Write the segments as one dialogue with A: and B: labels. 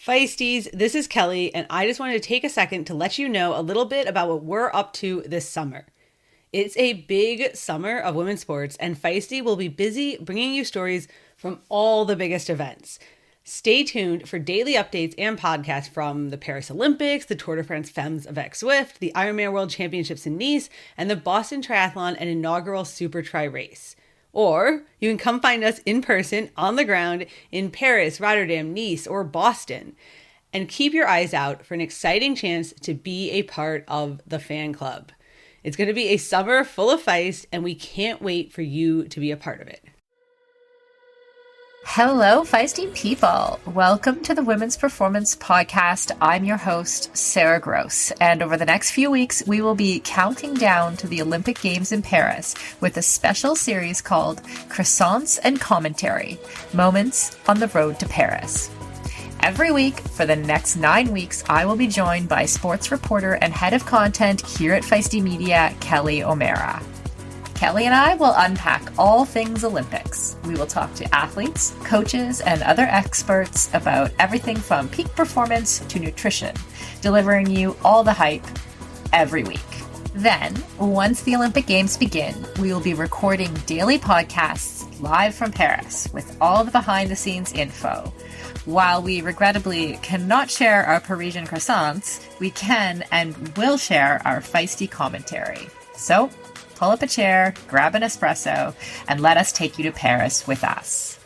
A: Feisties, this is Kelly, and I just wanted to take a second to let you know a little bit about what we're up to this summer. It's a big summer of women's sports, and Feisty will be busy bringing you stories from all the biggest events. Stay tuned for daily updates and podcasts from the Paris Olympics, the Tour de France Femmes avec Swift, the Ironman World Championships in Nice, and the Boston Triathlon and inaugural Super Tri race. Or you can come find us in person on the ground in Paris, Rotterdam, Nice, or Boston. And keep your eyes out for an exciting chance to be a part of the fan club. It's going to be a summer full of feist, and we can't wait for you to be a part of it.
B: Hello, feisty people. Welcome to the Women's Performance Podcast. I'm your host, Sarah Gross, and over the next few weeks, we will be counting down to the Olympic Games in Paris with a special series called Croissants and Commentary, Moments on the Road to Paris. Every week for the next 9 weeks, I will be joined by sports reporter and head of content here at Feisty Media, Kelly O'Mara. Kelly and I will unpack all things Olympics. We will talk to athletes, coaches, and other experts about everything from peak performance to nutrition, delivering you all the hype every week. Then, once the Olympic Games begin, we will be recording daily podcasts live from Paris with all the behind-the-scenes info. While we regrettably cannot share our Parisian croissants, we can and will share our feisty commentary. So, pull up a chair, grab an espresso, and let us take you to Paris with us.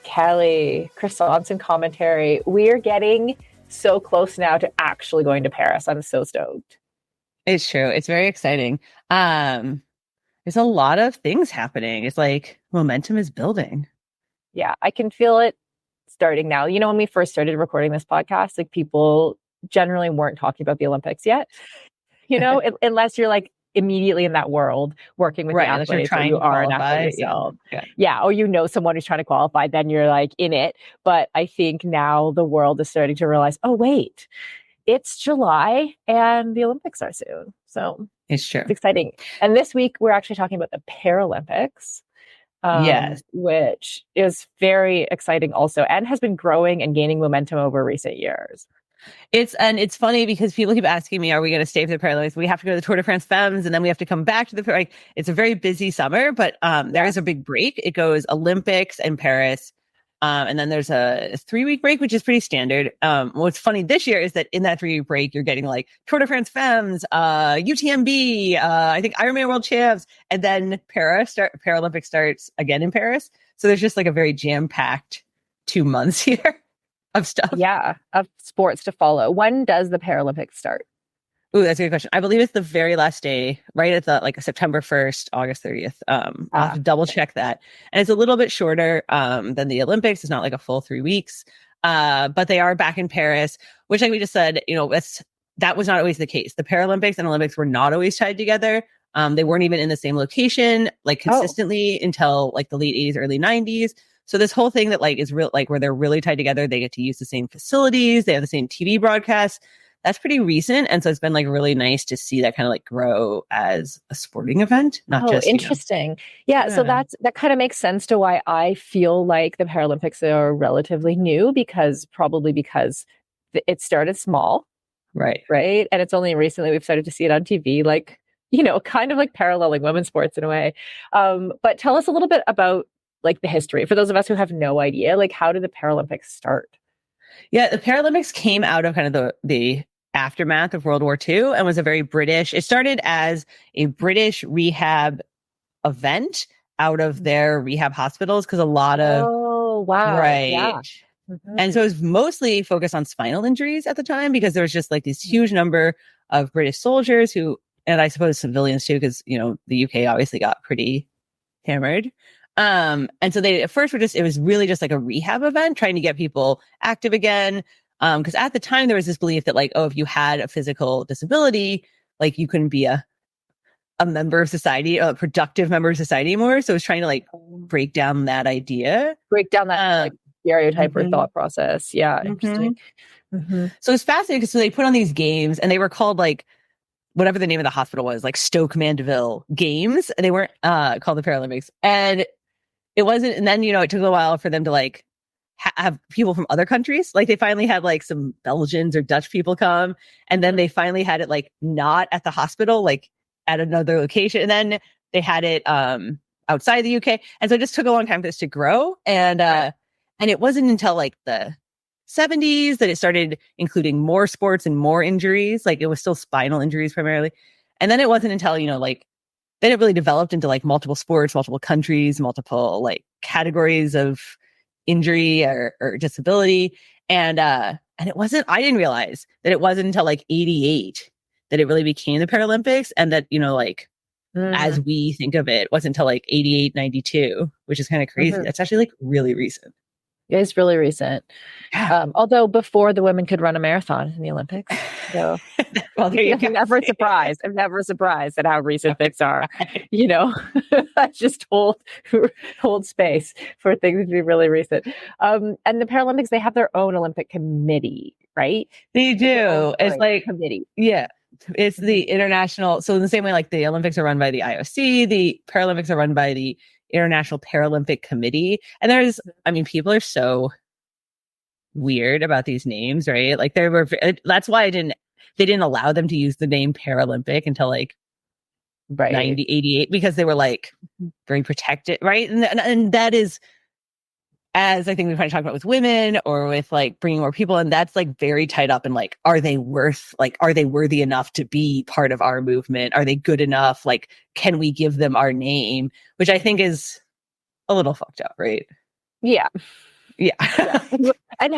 B: Kelly, croissants and commentary. We're getting so close now to actually going to Paris. I'm so stoked.
A: It's true. It's very exciting. There's a lot of things happening. It's like momentum is building.
B: Yeah, I can feel it starting now. You know, when we first started recording this podcast, like people generally weren't talking about the Olympics yet. You know, unless you're like immediately in that world working with the athletes, or you are an athlete yourself. Yeah. Or you know someone who's trying to qualify, then you're like in it. But I think now the world is starting to realize, oh, wait, it's July and the Olympics are soon. So
A: it's true.
B: It's exciting. And this week, we're actually talking about the Paralympics.
A: Yes.
B: Which is very exciting also, and has been growing and gaining momentum over recent years.
A: It's funny because people keep asking me, are we going to stay for the Paralympics? We have to go to the Tour de France Femmes, and then we have to come back to the, like, it's a very busy summer, but there is a big break. It goes Olympics and Paris. And then there's a 3-week break, which is pretty standard. What's funny this year is that in that 3-week break, you're getting like Tour de France Femmes, UTMB, I think Ironman World Champs, and then Paralympics starts again in Paris. So there's just like a very jam-packed 2 months here of stuff.
B: Yeah, of sports to follow. When does the Paralympics start?
A: Ooh, that's a good question. I believe it's the very last day, right at the like September 1st, August 30th. I'll have to double check that. And it's a little bit shorter than the Olympics. It's not like a full 3 weeks. But they are back in Paris, which, like we just said, you know, that was not always the case. The Paralympics and Olympics were not always tied together. They weren't even in the same location, like consistently until like the late 80s, early 90s. So this whole thing that like is real, like where they're really tied together, they get to use the same facilities, they have the same TV broadcasts. That's pretty recent. And so it's been like really nice to see that kind of like grow as a sporting event, not just
B: interesting. You know. Yeah. So that kind of makes sense to why I feel like the Paralympics are relatively new, because it started small.
A: Right.
B: Right. And it's only recently we've started to see it on TV, like, you know, kind of like paralleling women's sports in a way. But tell us a little bit about like the history for those of us who have no idea, like how did the Paralympics start?
A: Yeah, the Paralympics came out of kind of the aftermath of World War II and was a very British, it started as a British rehab event out of their rehab hospitals, because a lot of, right.
B: Yeah. Mm-hmm.
A: And so it was mostly focused on spinal injuries at the time, because there was just like this huge number of British soldiers who, and I suppose civilians too, because, you know, the UK obviously got pretty hammered. And so they at first it was really just like a rehab event, trying to get people active again. Because at the time there was this belief that like, oh, if you had a physical disability, like you couldn't be a member of society, a productive member of society anymore. So it was trying to like break down that idea.
B: Break down that like stereotype or thought process. Yeah. Interesting.
A: Mm-hmm. So it's fascinating because they put on these games, and they were called like whatever the name of the hospital was, like Stoke Mandeville Games. And they weren't called the Paralympics. And it wasn't, and then, you know, it took a while for them to like have people from other countries. Like they finally had like some Belgians or Dutch people come, and then they finally had it like not at the hospital, like at another location. And then they had it outside the UK. And so it just took a long time for this to grow. And it wasn't until like the 70s that it started including more sports and more injuries. Like it was still spinal injuries primarily. And then it wasn't until, like, then it really developed into like multiple sports, multiple countries, multiple like categories of injury or disability. And it wasn't, I didn't realize that it wasn't until like 88 that it really became the Paralympics. And that, like, as we think of it, wasn't until like 88, 92, which is kind of crazy. That's actually like really recent.
B: It's really recent.
A: Yeah.
B: Although before the women could run a marathon in the Olympics. So
A: well, there you go.
B: I'm never surprised. I'm never surprised at how recent things are. I just hold space for things to be really recent. And the Paralympics, they have their own Olympic committee, right?
A: They do. It's like
B: committee.
A: Yeah. It's the international. So in the same way, like the Olympics are run by the IOC, the Paralympics are run by the International Paralympic Committee. And people are so weird about these names, right? Like that's why they didn't allow them to use the name Paralympic until like 90, 88, because they were like very protected, right? And that is, as I think we've kind of talked about with women or with like bringing more people, and that's like very tied up in like, are they worthy enough to be part of our movement? Are they good enough? Like, can we give them our name? Which I think is a little fucked up, right?
B: Yeah.
A: Yeah.
B: And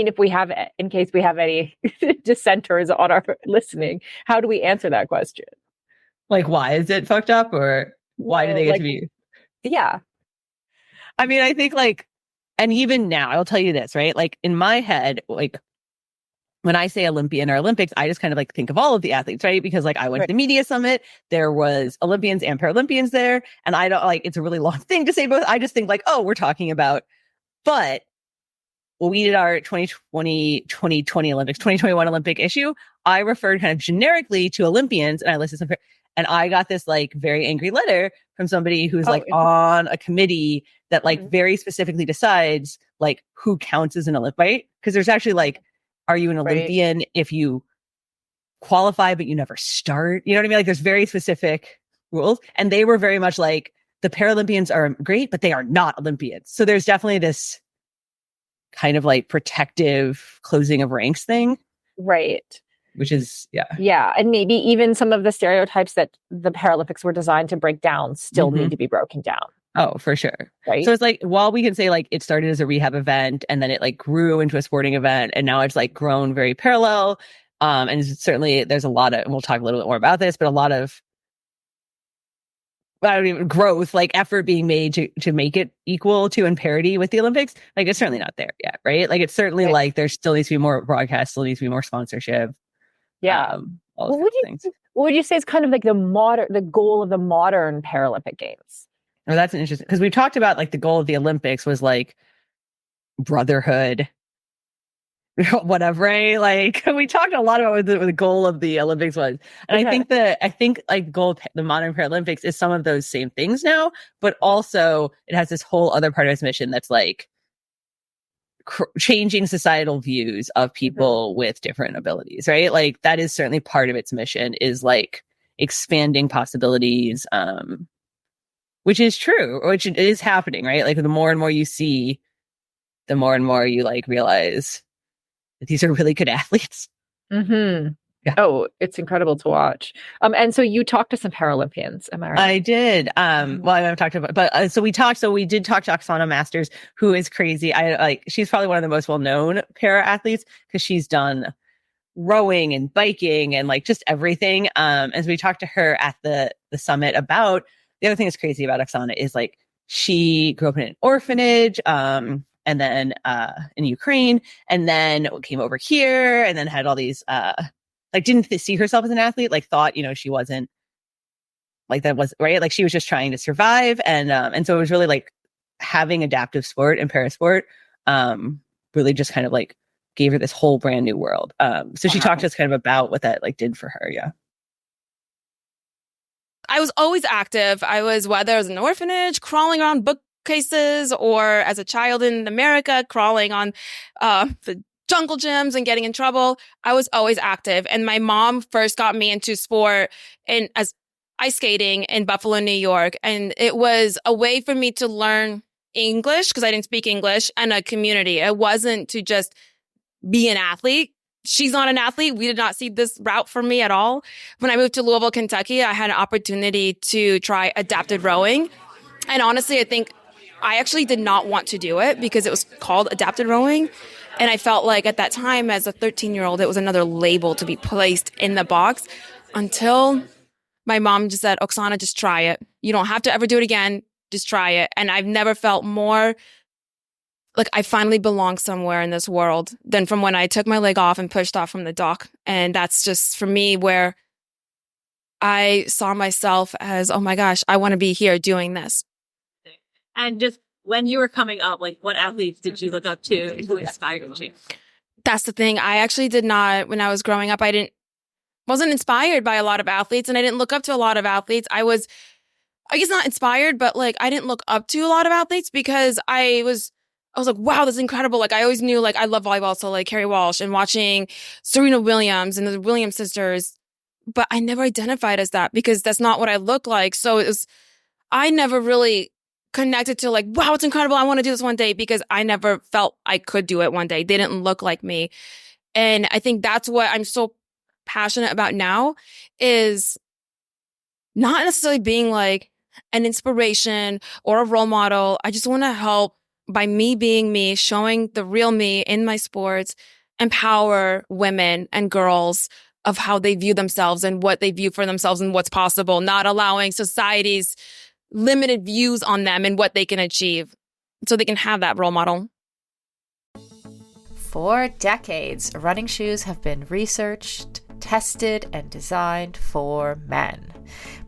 B: if we have, in case we have any dissenters on our listening, how do we answer that question?
A: Like, why is it fucked up, or why do they get to be?
B: Yeah.
A: I think like, and even now, I'll tell you this, right? Like in my head, like when I say Olympian or Olympics, I just kind of like think of all of the athletes, right? Because like I went to the media summit, there was Olympians and Paralympians there. And I don't like, it's a really long thing to say both. I just think like, oh, we're talking about, but when we did our 2020 Olympics, 2021 Olympic issue, I referred kind of generically to Olympians, and I listed some, and I got this like very angry letter from somebody who's like on a committee that like very specifically decides like who counts as an Olympic, right? Because there's actually like, are you an Olympian if you qualify but you never start? You know what I mean? Like there's very specific rules, and they were very much like, the Paralympians are great, but they are not Olympians. So there's definitely this kind of like protective closing of ranks thing.
B: Right.
A: Which is, yeah.
B: Yeah. And maybe even some of the stereotypes that the Paralympics were designed to break down still need to be broken down.
A: Oh, for sure.
B: Right.
A: So it's like, while we can say like it started as a rehab event and then it like grew into a sporting event and now it's like grown very parallel. And certainly there's a lot of, and we'll talk a little bit more about this, but a lot of growth, like effort being made to make it equal to and parity with the Olympics. Like it's certainly not there yet, right? Like it's certainly like there still needs to be more broadcast, still needs to be more sponsorship.
B: Yeah.
A: What
B: would you say is kind of like the goal of the modern Paralympic Games?
A: Oh, that's an interesting, because we've talked about like the goal of the Olympics was like brotherhood, whatever, right? Like we talked a lot about what the goal of the Olympics was. And I think like the goal of the modern Paralympics is some of those same things now, but also it has this whole other part of its mission that's like changing societal views of people with different abilities, right? Like that is certainly part of its mission, is like expanding possibilities, which is true, which is happening, right? Like the more and more you see, the more and more you like realize that these are really good athletes.
B: Mm-hmm. Yeah. Oh, it's incredible to watch. And so you talked to some Paralympians, am I right?
A: I did. Well, I haven't talked about, but so we did talk to Oksana Masters, who is crazy. She's probably one of the most well-known para athletes because she's done rowing and biking and like just everything. As we talked to her at the summit about, the other thing that's crazy about Oksana is like she grew up in an orphanage, and then in Ukraine, and then came over here, and then had all these like didn't see herself as an athlete, like thought she wasn't like that was right, like she was just trying to survive, and so it was really like having adaptive sport and parasport really just kind of like gave her this whole brand new world. So she talked to us kind of about what that like did for her. Yeah.
C: I was always active. Whether I was in an orphanage, crawling around book staircases, or as a child in America, crawling on the jungle gyms and getting in trouble. I was always active. And my mom first got me into sport as ice skating in Buffalo, New York. And it was a way for me to learn English, because I didn't speak English, and a community. It wasn't to just be an athlete. She's not an athlete. We did not see this route for me at all. When I moved to Louisville, Kentucky, I had an opportunity to try adapted rowing. And honestly, I think I actually did not want to do it because it was called adapted rowing. And I felt like at that time, as a 13-year-old, it was another label to be placed in the box, until my mom just said, Oksana, just try it. You don't have to ever do it again. Just try it. And I've never felt more like I finally belong somewhere in this world than from when I took my leg off and pushed off from the dock. And that's just for me where I saw myself as, oh my gosh, I want to be here doing this.
D: And just when you were coming up, like what athletes did you look up to who inspired you?
C: That's the thing. I actually did not, when I was growing up, wasn't inspired by a lot of athletes, and I didn't look up to a lot of athletes. I guess not inspired, but like I didn't look up to a lot of athletes because I was like, wow, this is incredible. Like I always knew, like I love volleyball. So like Carrie Walsh and watching Serena Williams and the Williams sisters, but I never identified as that because that's not what I look like. So I never really connected to like, wow, it's incredible. I want to do this one day, because I never felt I could do it one day. They didn't look like me. And I think that's what I'm so passionate about now, is not necessarily being like an inspiration or a role model. I just want to help, by me being me, showing the real me in my sports, empower women and girls of how they view themselves and what they view for themselves and what's possible, not allowing society's limited views on them and what they can achieve, so they can have that role model.
B: For decades, running shoes have been researched, tested, and designed for men.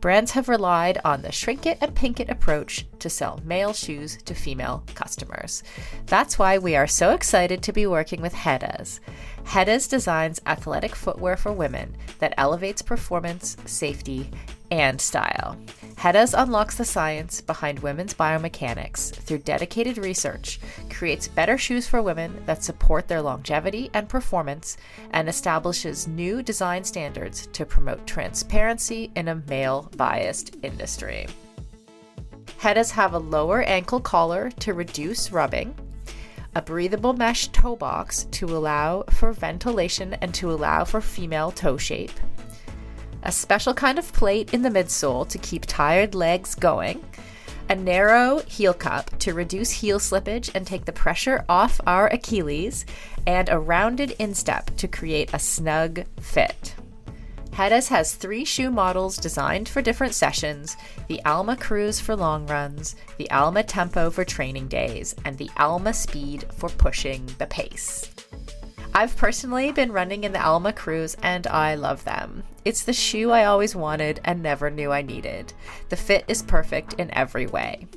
B: Brands have relied on the shrink it and pink it approach to sell male shoes to female customers. That's why we are so excited to be working with Hedas. Hedas designs athletic footwear for women that elevates performance, safety, and style. Hedas unlocks the science behind women's biomechanics through dedicated research, creates better shoes for women that support their longevity and performance, and establishes new design standards to promote transparency in a male-biased industry. Hedas have a lower ankle collar to reduce rubbing, a breathable mesh toe box to allow for ventilation and to allow for female toe shape, a special kind of plate in the midsole to keep tired legs going, a narrow heel cup to reduce heel slippage and take the pressure off our Achilles, and a rounded instep to create a snug fit. Hedas has 3 shoe models designed for different sessions: the Alma Cruise for long runs, the Alma Tempo for training days, and the Alma Speed for pushing the pace. I've personally been running in the Alma Cruise and I love them. It's the shoe I always wanted and never knew I needed. The fit is perfect in every way.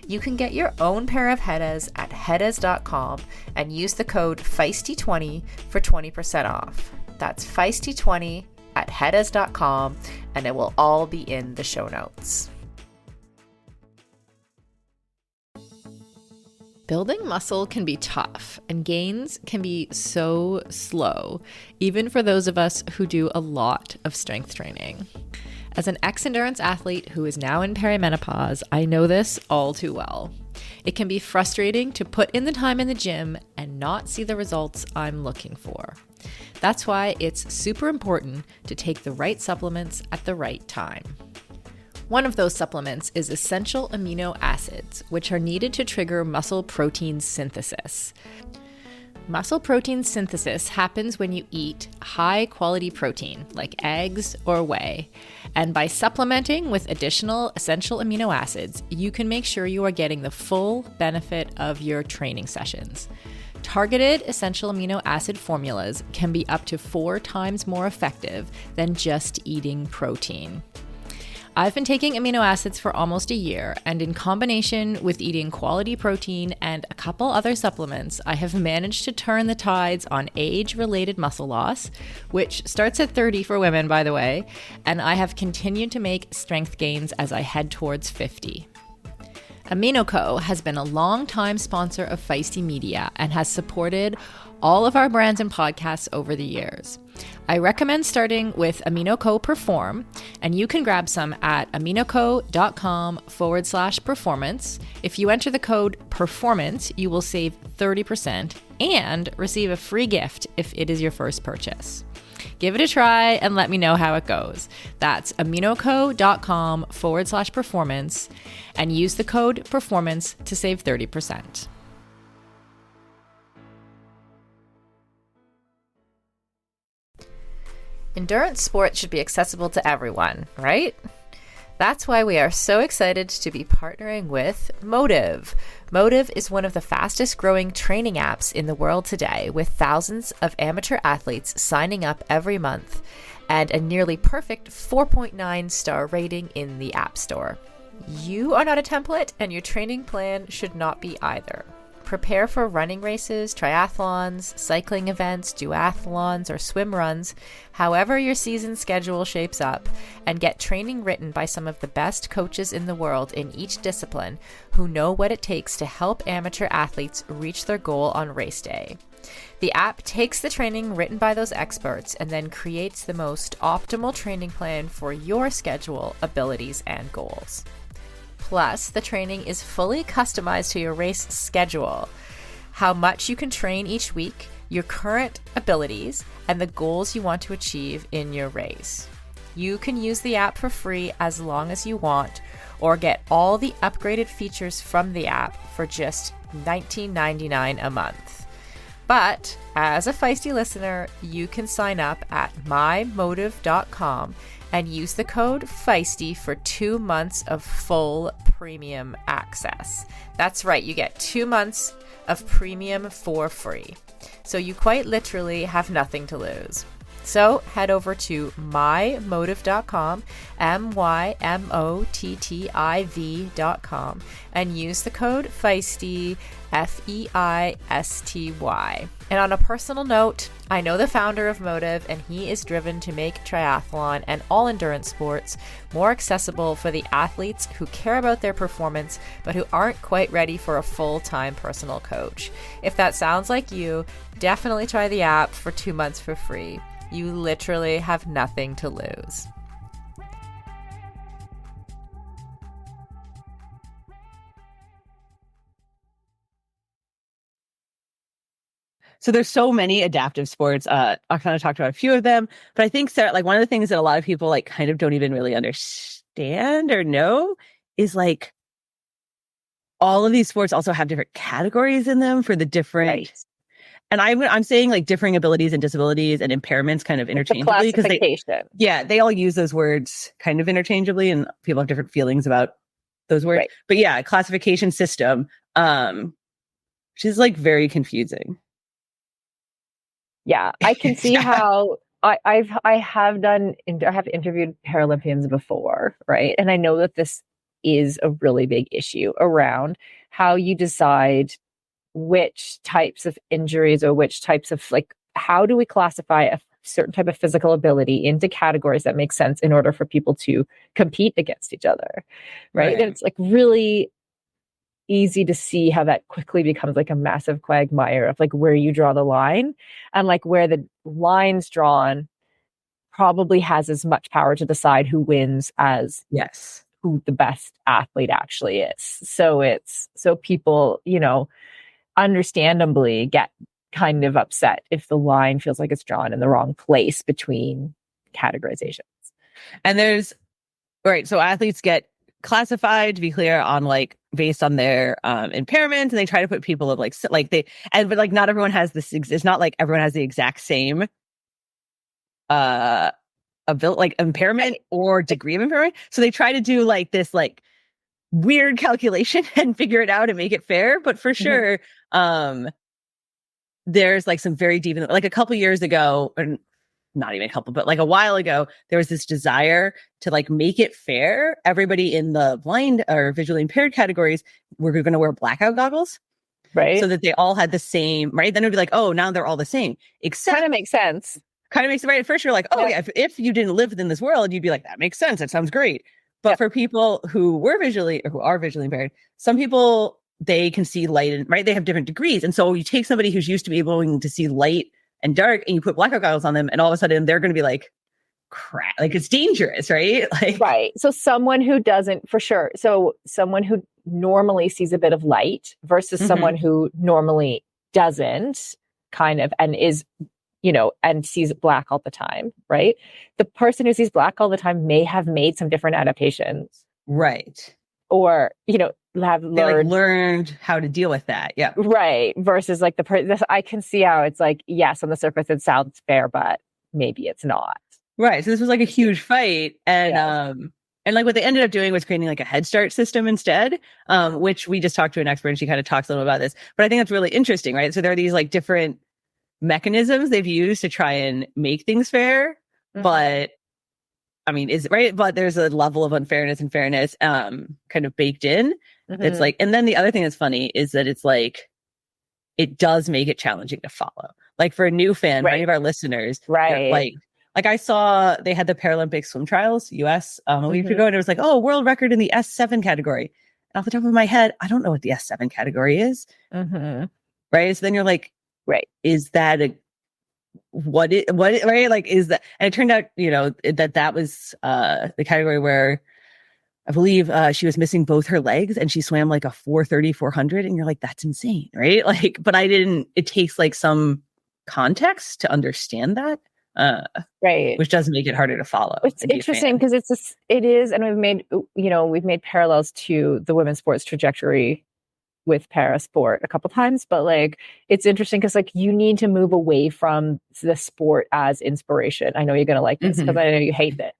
B: You can get your own pair of Hedas at hedas.com and use the code Feisty20 for 20% off. That's Feisty20 at hedas.com, and it will all be in the show notes. Building muscle can be tough, and gains can be so slow, even for those of us who do a lot of strength training. As an ex-endurance athlete who is now in perimenopause, I know this all too well. It can be frustrating to put in the time in the gym and not see the results I'm looking for. That's why it's super important to take the right supplements at the right time. One of those supplements is essential amino acids, which are needed to trigger muscle protein synthesis. Muscle protein synthesis happens when you eat high-quality protein, like eggs or whey. And by supplementing with additional essential amino acids, you can make sure you are getting the full benefit of your training sessions. Targeted essential amino acid formulas can be up to 4 times more effective than just eating protein. I've been taking amino acids for almost a year, and in combination with eating quality protein and a couple other supplements, I have managed to turn the tides on age-related muscle loss, which starts at 30 for women, by the way, and I have continued to make strength gains as I head towards 50. AminoCo has been a long-time sponsor of Feisty Media and has supported all of our brands and podcasts over the years. I recommend starting with AminoCo Perform, and you can grab some at aminoco.com/performance. If you enter the code PERFORMANCE, you will save 30% and receive a free gift if it is your first purchase. Give it a try and let me know how it goes. That's aminoco.com/performance and use the code PERFORMANCE to save 30%. Endurance sports should be accessible to everyone, right? That's why we are so excited to be partnering with Motive. Motive is one of the fastest growing training apps in the world today, with thousands of amateur athletes signing up every month and a nearly perfect 4.9 star rating in the App Store. You are not a template, and your training plan should not be either. Prepare for running races, triathlons, cycling events, duathlons, or swim runs, however your season schedule shapes up, and get training written by some of the best coaches in the world in each discipline who know what it takes to help amateur athletes reach their goal on race day. The app takes the training written by those experts and then creates the most optimal training plan for your schedule, abilities, and goals. Plus, the training is fully customized to your race schedule, how much you can train each week, your current abilities, and the goals you want to achieve in your race. You can use the app for free as long as you want, or get all the upgraded features from the app for just $19.99 a month. But as a Feisty listener, you can sign up at mymotive.com and use the code Feisty for 2 months of full premium access. That's right, you get 2 months of premium for free. So you quite literally have nothing to lose. So head over to mymotive.com, mymotiv.com, and use the code Feisty, Feisty. And on a personal note, I know the founder of Motive, and he is driven to make triathlon and all endurance sports more accessible for the athletes who care about their performance, but who aren't quite ready for a full-time personal coach. If that sounds like you, definitely try the app for 2 months for free. You literally have nothing to lose.
A: So there's so many adaptive sports. Oksana talked about a few of them, but I think, Sarah, like one of the things that a lot of people like kind of don't even really understand or know is like all of these sports also have different categories in them for the different. Right. And I'm saying like differing abilities and disabilities and impairments kind of interchangeably because they all use those words kind of interchangeably, and people have different feelings about those words. Right. But yeah, classification system, which is like very confusing.
B: Yeah, I can see how I have interviewed Paralympians before, right? And I know that this is a really big issue around how you decide which types of injuries or which types of, like, how do we classify a certain type of physical ability into categories that make sense in order for people to compete against each other, right? And it's like really easy to see how that quickly becomes like a massive quagmire of like where you draw the line, and like where the line's drawn probably has as much power to decide who wins as who the best athlete actually is. So people, understandably get kind of upset if the line feels like it's drawn in the wrong place between categorizations.
A: And so athletes get classified, to be clear, on like based on their impairments, and they try to put people of but not everyone has this. It's not like everyone has the exact same impairment or degree of impairment. So they try to do like this like weird calculation and figure it out and make it fair. But for sure, there's like some very deep, like a couple years ago, or not even a couple, but like a while ago, there was this desire to like make it fair. Everybody in the blind or visually impaired categories were going to wear blackout goggles, right? So that they all had the same, right? Then it would be like, oh, now they're all the same. Except
B: kind of makes sense.
A: Kind of makes it right. At first, you're like, oh yeah, if you didn't live within this world, you'd be like, that makes sense. That sounds great. But for people who are visually impaired, some people, they can see light and right. They have different degrees. And so you take somebody who's used to be able to see light and dark and you put blackout goggles on them and all of a sudden they're going to be like, crap, like it's dangerous, right? Like,
B: right. So someone who doesn't, for sure. So someone who normally sees a bit of light versus someone who normally doesn't kind of, and is, and sees black all the time, right? The person who sees black all the time may have made some different adaptations.
A: Right.
B: Or, have
A: learned how to deal with that. Yeah.
B: Right. Versus like I can see how it's like, yes, on the surface it sounds fair, but maybe it's not.
A: Right. So this was like a huge fight. And like what they ended up doing was creating like a Head Start system instead, which we just talked to an expert and she kind of talks a little about this. But I think that's really interesting, right? So there are these like different mechanisms they've used to try and make things fair. But I mean, but there's a level of unfairness and fairness kind of baked in. It's like, and then the other thing that's funny is that it's like, it does make it challenging to follow. Like for a new fan, for any of our listeners, like I saw they had the Paralympic swim trials, US, a week ago, and it was like, oh, world record in the S7 category. And off the top of my head, I don't know what the S7 category is. Right. So then you're like, is that right? Like, is that, and it turned out, that was the category where I believe she was missing both her legs and she swam like a 430, 400. And you're like, that's insane. Right. Like, but it takes like some context to understand that. Which does make it harder to follow.
B: It's interesting because it is, and we've made parallels to the women's sports trajectory with para sport a couple times, but like it's interesting because like you need to move away from the sport as inspiration. I know you're gonna like this because I know you hate the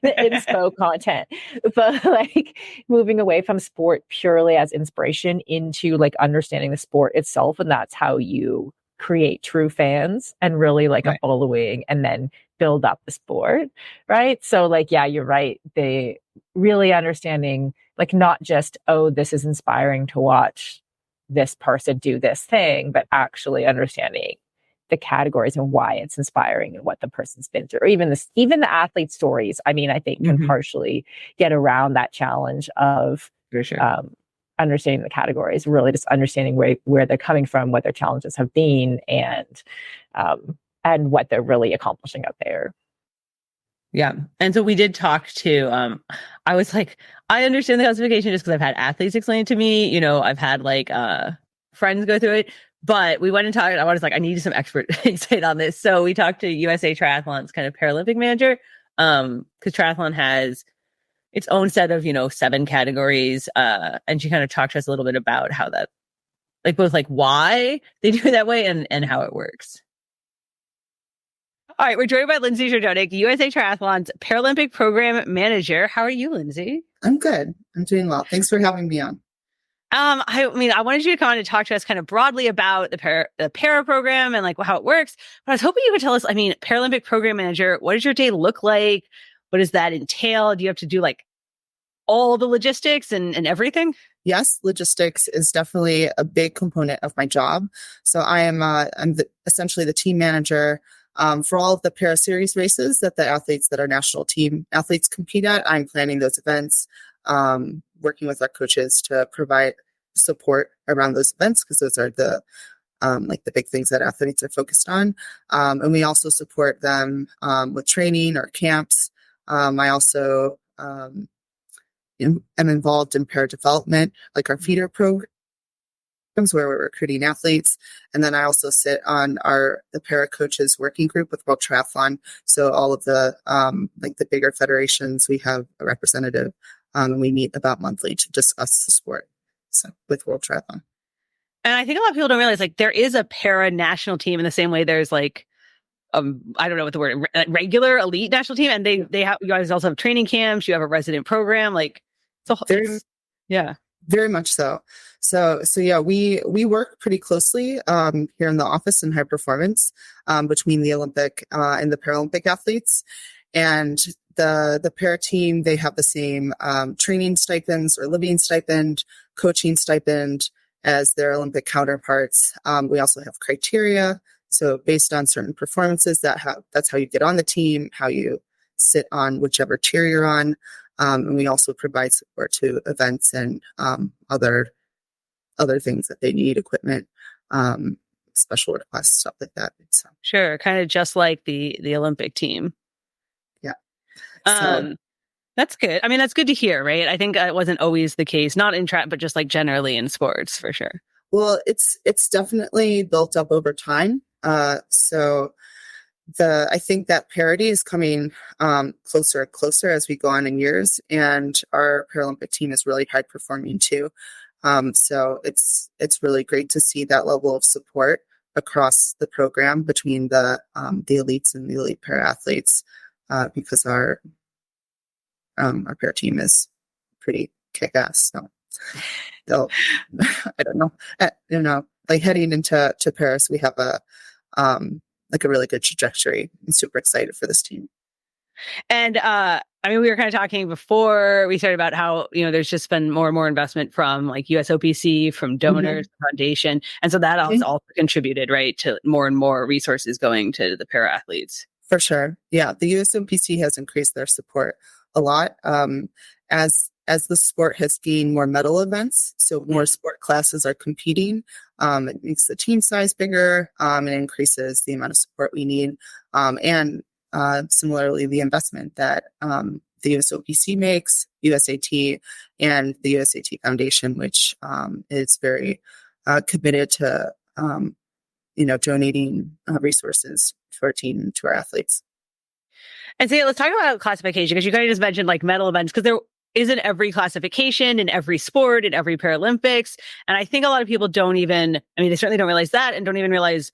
B: inspo content, but like moving away from sport purely as inspiration into like understanding the sport itself, and that's how you create true fans and really like a following and then build up the sport, right? So like, yeah, you're right. They really understanding like not just, oh, this is inspiring to watch this person do this thing, but actually understanding the categories and why it's inspiring and what the person's been through. Or even the athlete stories, I mean, I think can partially get around that challenge of understanding the categories, really just understanding where they're coming from, what their challenges have been, and what they're really accomplishing out there.
A: Yeah. And so we did talk to, I was like, I understand the classification just because I've had athletes explain it to me, I've had like friends go through it, but we went and talked, I was like, I needed some expert insight on this. So we talked to USA Triathlon's kind of Paralympic manager, because triathlon has its own set of, 7 categories. And she kind of talked to us a little bit about how that, like both like why they do it that way and how it works. All right, we're joined by Lindsey Jerdonek, USA Triathlon's Paralympic Program Manager. How are you, Lindsey?
E: I'm good. I'm doing well. Thanks for having me on.
A: I wanted you to come on and talk to us kind of broadly about the para program and like how it works. But I was hoping you could tell us, Paralympic Program Manager, what does your day look like? What does that entail? Do you have to do like all the logistics and everything?
E: Yes, logistics is definitely a big component of my job. So I'm essentially the team manager for all of the para series races that the athletes that our national team athletes compete at. I'm planning those events, working with our coaches to provide support around those events because those are the big things that athletes are focused on. And we also support them with training or camps. I also am involved in para development, like our feeder programs where we're recruiting athletes. And then I also sit on the para coaches working group with World Triathlon. So all of the the bigger federations, we have a representative, and we meet about monthly to discuss the sport. So with World Triathlon.
A: And I think a lot of people don't realize like there is a para national team in the same way there's like I don't know what the word, regular elite national team, and they have, you guys also have training camps, you have a resident program, like
E: very much so. So yeah, we work pretty closely here in the office in high performance between the Olympic and the Paralympic athletes, and the para team, they have the same training stipends or living stipend, coaching stipend as their Olympic counterparts. We also have criteria. So based on certain performances that's how you get on the team, how you sit on whichever tier you're on. And we also provide support to events and other things that they need, equipment, special requests, stuff like that. So,
A: Sure, kind of just like the Olympic team.
E: yeah. So,
A: That's good. I mean, that's good to hear, right? I think it wasn't always the case, not in track, but just like generally in sports, for sure.
E: well, it's definitely built up over time. So I think that parity is coming closer and closer as we go on in years, and our Paralympic team is really high performing too. So it's really great to see that level of support across the program between the elites and the elite para athletes, because our para team is pretty kick-ass. So they'll, I don't know, like heading into Paris, we have a really good trajectory. I'm super excited for this team.
A: And I mean, we were kind of talking before we started about how, there's just been more and more investment from like USOPC, from donors, foundation. And so that also contributed, right, to more and more resources going to the para athletes.
E: For sure. Yeah. The USOPC has increased their support a lot. As the sport has gained more medal events, so more sport classes are competing, it makes the team size bigger, and increases the amount of support we need. And similarly, the investment that the USOPC makes, USAT, and the USAT Foundation, which is very committed to, donating resources to our team and to our athletes.
A: And so let's talk about classification, because you kind of just mentioned like medal events, because there isn't every classification in every sport, in every Paralympics. And I think a lot of people they certainly don't realize that, and don't even realize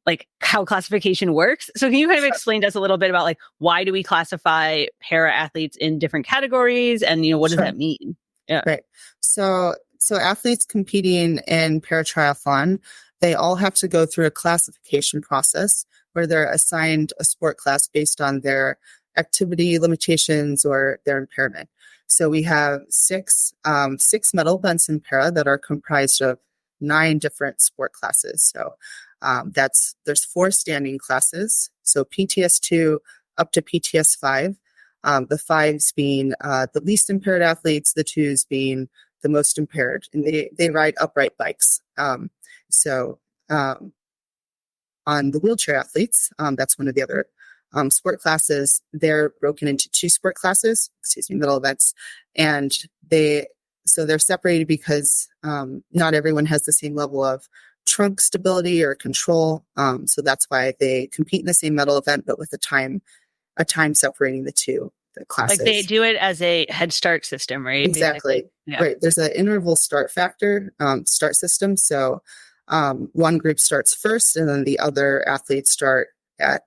A: like how classification works. So can you kind of explain to us a little bit about like, why do we classify para athletes in different categories, and what does that mean? Yeah.
E: Right. So athletes competing in paratriathlon, they all have to go through a classification process where they're assigned a sport class based on their activity limitations or their impairment. So we have six medal events in para that are comprised of 9 different sport classes. So there's 4 standing classes. So PTS2 up to PTS5. The 5s being the least impaired athletes, the 2s being the most impaired, and they ride upright bikes. On the wheelchair athletes, that's one of the other sport classes. They're broken into 2 sport classes, medal events, and they're separated because not everyone has the same level of trunk stability or control. So that's why they compete in the same medal event, but with a time separating the classes.
A: Like they do it as a head start system, right?
E: Exactly. Yeah. Right. There's an interval start system. So one group starts first, and then the other athletes start at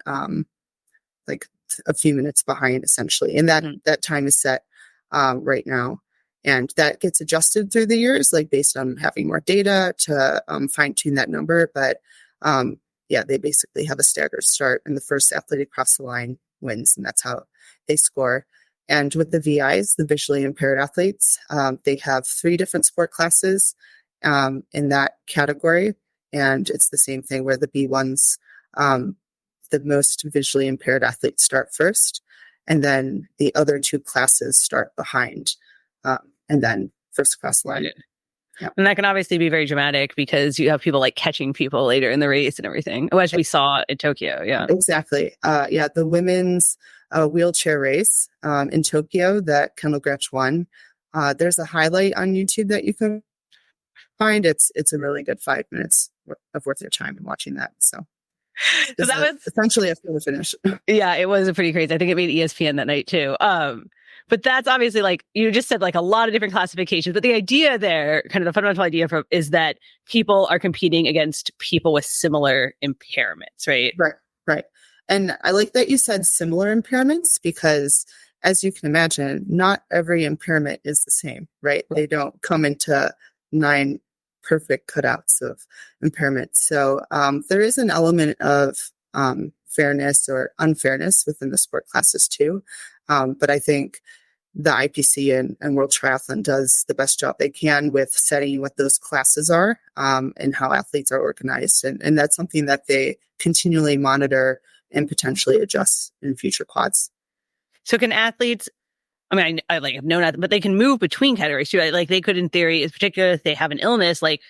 E: like a few minutes behind, essentially. And that time is set right now. And that gets adjusted through the years, like based on having more data to fine tune that number. But they basically have a staggered start, and the first athlete across the line wins, and that's how they score. And with the VIs, the visually impaired athletes, they have 3 different sport classes in that category. And it's the same thing where the B1s, the most visually impaired athletes start first, and then the other 2 classes start behind, and then first across the line.
A: Yeah. And that can obviously be very dramatic because you have people like catching people later in the race and everything, as we saw in Tokyo. Yeah,
E: exactly. The women's wheelchair race in Tokyo that Kendall Gretsch won. There's a highlight on YouTube that you can find. It's a really good 5 minutes worth your time in watching that. So that was essentially a field finish.
A: Yeah, it was pretty crazy. I think it made ESPN that night too. But that's obviously, like you just said, like a lot of different classifications. But the idea there, kind of the fundamental idea is that people are competing against people with similar impairments, right?
E: Right. And I like that you said similar impairments, because as you can imagine, not every impairment is the same, right? They don't come into 9 perfect cutouts of impairment. So there is an element of fairness or unfairness within the sport classes too. But I think the IPC and World Triathlon does the best job they can with setting what those classes are and how athletes are organized. And that's something that they continually monitor and potentially adjust in future quads.
A: So can athletes I mean, I like have known that, but they can move between categories too. Like they could, in theory, in particular, if they have an illness, like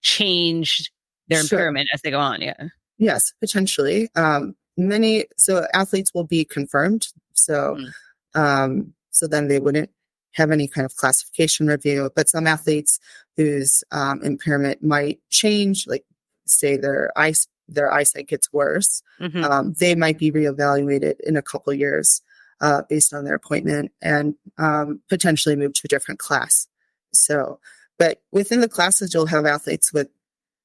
A: change their
E: Sure.
A: impairment as they go on. Yeah.
E: Yes, potentially. So athletes will be confirmed. So, so then they wouldn't have any kind of classification review, but some athletes whose impairment might change, like say their eyesight gets worse, they might be reevaluated in a couple years based on their appointment and potentially move to a different class. So, but within the classes, you'll have athletes with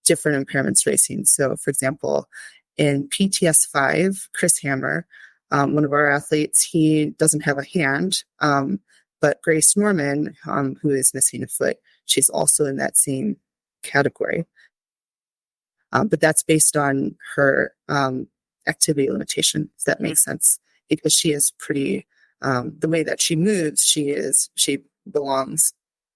E: different impairments racing. So, for example, in PTS5, Chris Hammer, one of our athletes, he doesn't have a hand, but Grace Norman, who is missing a foot, she's also in that same category. But that's based on her activity limitation, if that makes sense, because she is pretty, the way that she moves, she belongs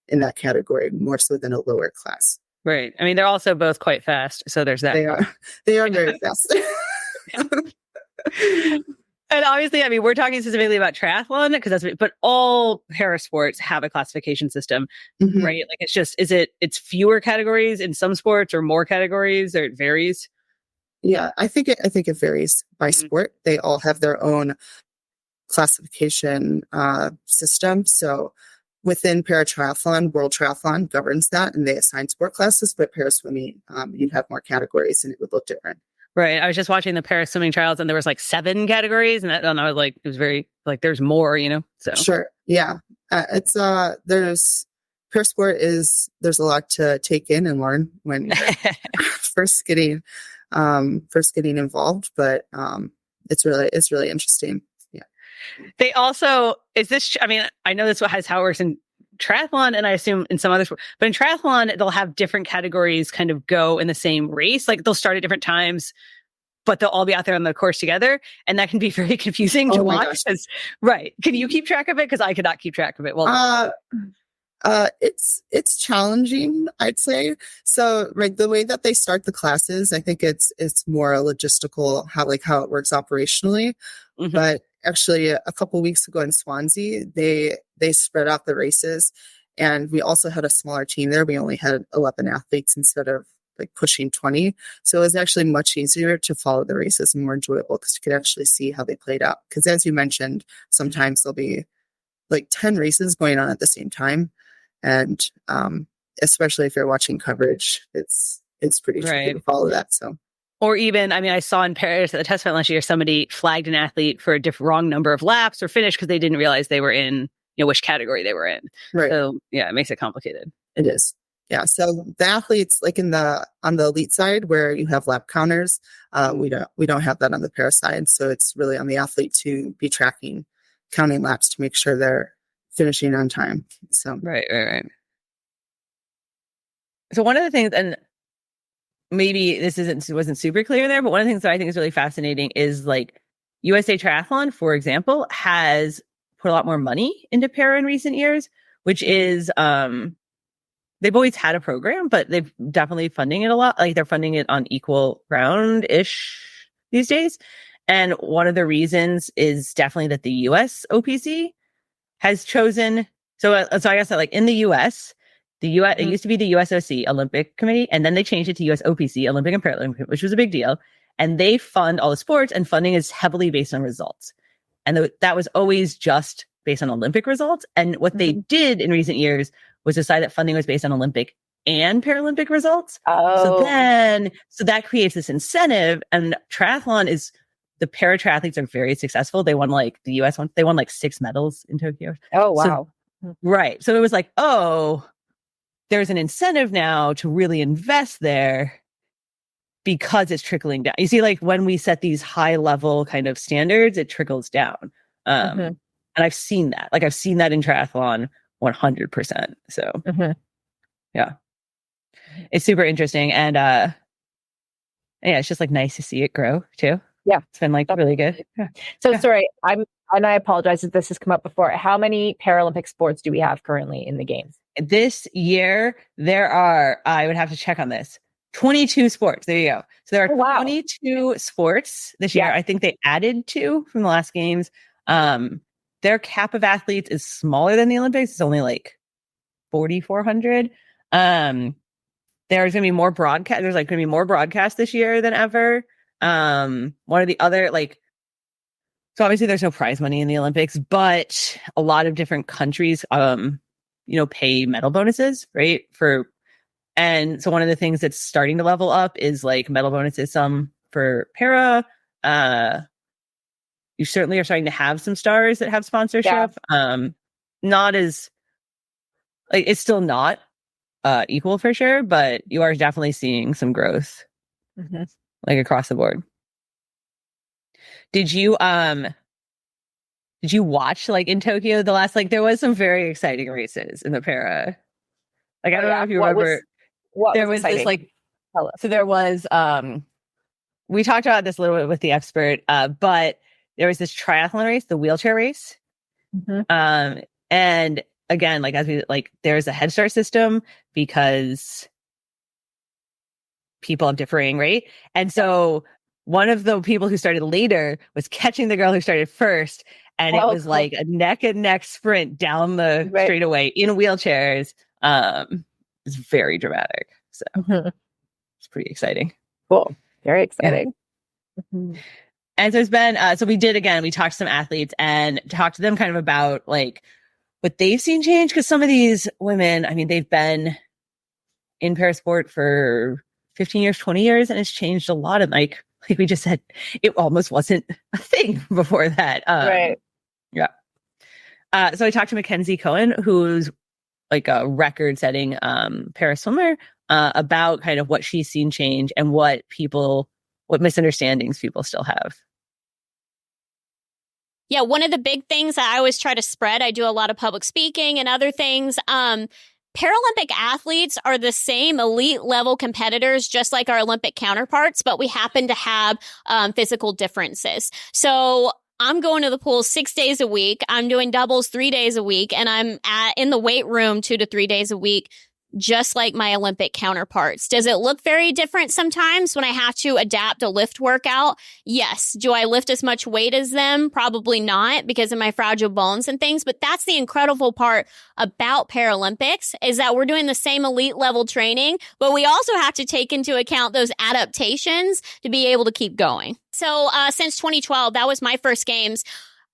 E: in that category more so than a lower class.
A: Right. I mean, they're also both quite fast. So there's that.
E: They are very fast.
A: And obviously, I mean, we're talking specifically about triathlon but all para sports have a classification system, right? Like it's fewer categories in some sports or more categories, or it varies.
E: Yeah, I think it varies by sport. They all have their own classification system. So within paratriathlon, World Triathlon governs that, and they assign sport classes. But para swimming, you'd have more categories, and it would look different.
A: Right. I was just watching the para swimming trials, and there was like 7 categories, and I was like, it was very like there's more, So
E: sure, yeah, it's there's para sport there's a lot to take in and learn when first getting involved, but it's really interesting. Yeah.
A: They also I mean, I know this has how it works in triathlon, and I assume in some other sport, but in triathlon they'll have different categories kind of go in the same race. Like they'll start at different times, but they'll all be out there on the course together, and that can be very confusing to watch. Right? Can you keep track of it? Because I could not keep track of it. Well,
E: it's challenging, I'd say. So, right, the way that they start the classes, I think it's more logistical how it works operationally. But actually, a couple of weeks ago in Swansea, they spread out the races, and we also had a smaller team there. We only had 11 athletes instead of like pushing 20. So it was actually much easier to follow the races and more enjoyable because you could actually see how they played out. Because as you mentioned, sometimes there'll be like 10 races going on at the same time. And especially if you're watching coverage, it's pretty tricky to follow that. So,
A: or even, I mean, I saw in Paris at the test event last year, somebody flagged an athlete for a wrong number of laps or finish because they didn't realize they were in, which category they were in.
E: Right.
A: So yeah, it makes it complicated.
E: It is. Yeah. So the athletes, like on the elite side where you have lap counters, we don't have that on the para side. So it's really on the athlete to be counting laps to make sure they're finishing on time. So
A: right. So one of the things, and maybe this wasn't super clear there, but one of the things that I think is really fascinating is like USA Triathlon, for example, has put a lot more money into para in recent years, which is they've always had a program, but they've definitely funding it a lot. Like they're funding it on equal ground-ish these days. And one of the reasons is definitely that the US OPC has chosen. So I guess that like in the US, it used to be the USOC Olympic Committee, and then they changed it to US OPC Olympic and Paralympic, which was a big deal. And they fund all the sports, and funding is heavily based on results. And that was always just based on Olympic results. And what they did in recent years was decide that funding was based on Olympic and Paralympic results.
B: Oh.
A: So that creates this incentive, and triathlon the para triathletes are very successful. They won like the US one. They won like 6 medals in Tokyo.
B: Oh, wow.
A: Right. So it was like, there's an incentive now to really invest there because it's trickling down. You see, like when we set these high level kind of standards, it trickles down. And I've seen that. Like I've seen that in triathlon 100%. So yeah, it's super interesting. And yeah, it's just like nice to see it grow too.
B: Yeah.
A: It's been like really good. Yeah.
B: So sorry, and I apologize if this has come up before. How many Paralympic sports do we have currently in the games?
A: This year, there are, I would have to check on this, 22 sports. There you go. So there are 22 sports this year. I think they added 2 from the last games. their cap of athletes is smaller than the Olympics. It's only like 4,400. There's going to be more broadcast. There's like going to be more broadcast this year than ever. One of the other, like, so obviously there's no prize money in the Olympics, but a lot of different countries, pay medal bonuses, right? And so one of the things that's starting to level up is like medal bonuses, some for para. You certainly are starting to have some stars that have sponsorship. Yeah. Not as, like, it's still not equal for sure, but you are definitely seeing some growth, like across the board. Did you watch, like, in Tokyo the last, like, there was some very exciting races in the para. Like, I don't know if you remember. There was this, like, so there was, we talked about this a little bit with the expert, but there was this triathlon race, the wheelchair race. And again, like, there's a Head Start system because people have differing, right? And so one of the people who started later was catching the girl who started first. And it was like a neck and neck sprint down the straightaway in wheelchairs. It's very dramatic. So it's pretty exciting.
B: Cool. Very exciting.
A: Yeah. And so it's been, we talked to some athletes and talked to them kind of about like what they've seen change. Cause some of these women, I mean, they've been in parasport for 15 years, 20 years, and it's changed a lot. And like we just said, it almost wasn't a thing before that.
B: Right.
A: Yeah. So I talked to McKenzie Coan, who's like a record-setting para swimmer, about kind of what she's seen change and what misunderstandings people still have.
F: Yeah, one of the big things that I always try to spread, I do a lot of public speaking and other things. Paralympic athletes are the same elite level competitors, just like our Olympic counterparts, but we happen to have physical differences. So I'm going to the pool 6 days a week. I'm doing doubles 3 days a week, and I'm in the weight room 2 to 3 days a week, just like my Olympic counterparts. Does it look very different sometimes when I have to adapt a lift workout? Yes. Do I lift as much weight as them? Probably not, because of my fragile bones and things. But that's the incredible part about Paralympics, is that we're doing the same elite level training, but we also have to take into account those adaptations to be able to keep going. So since 2012, that was my first games,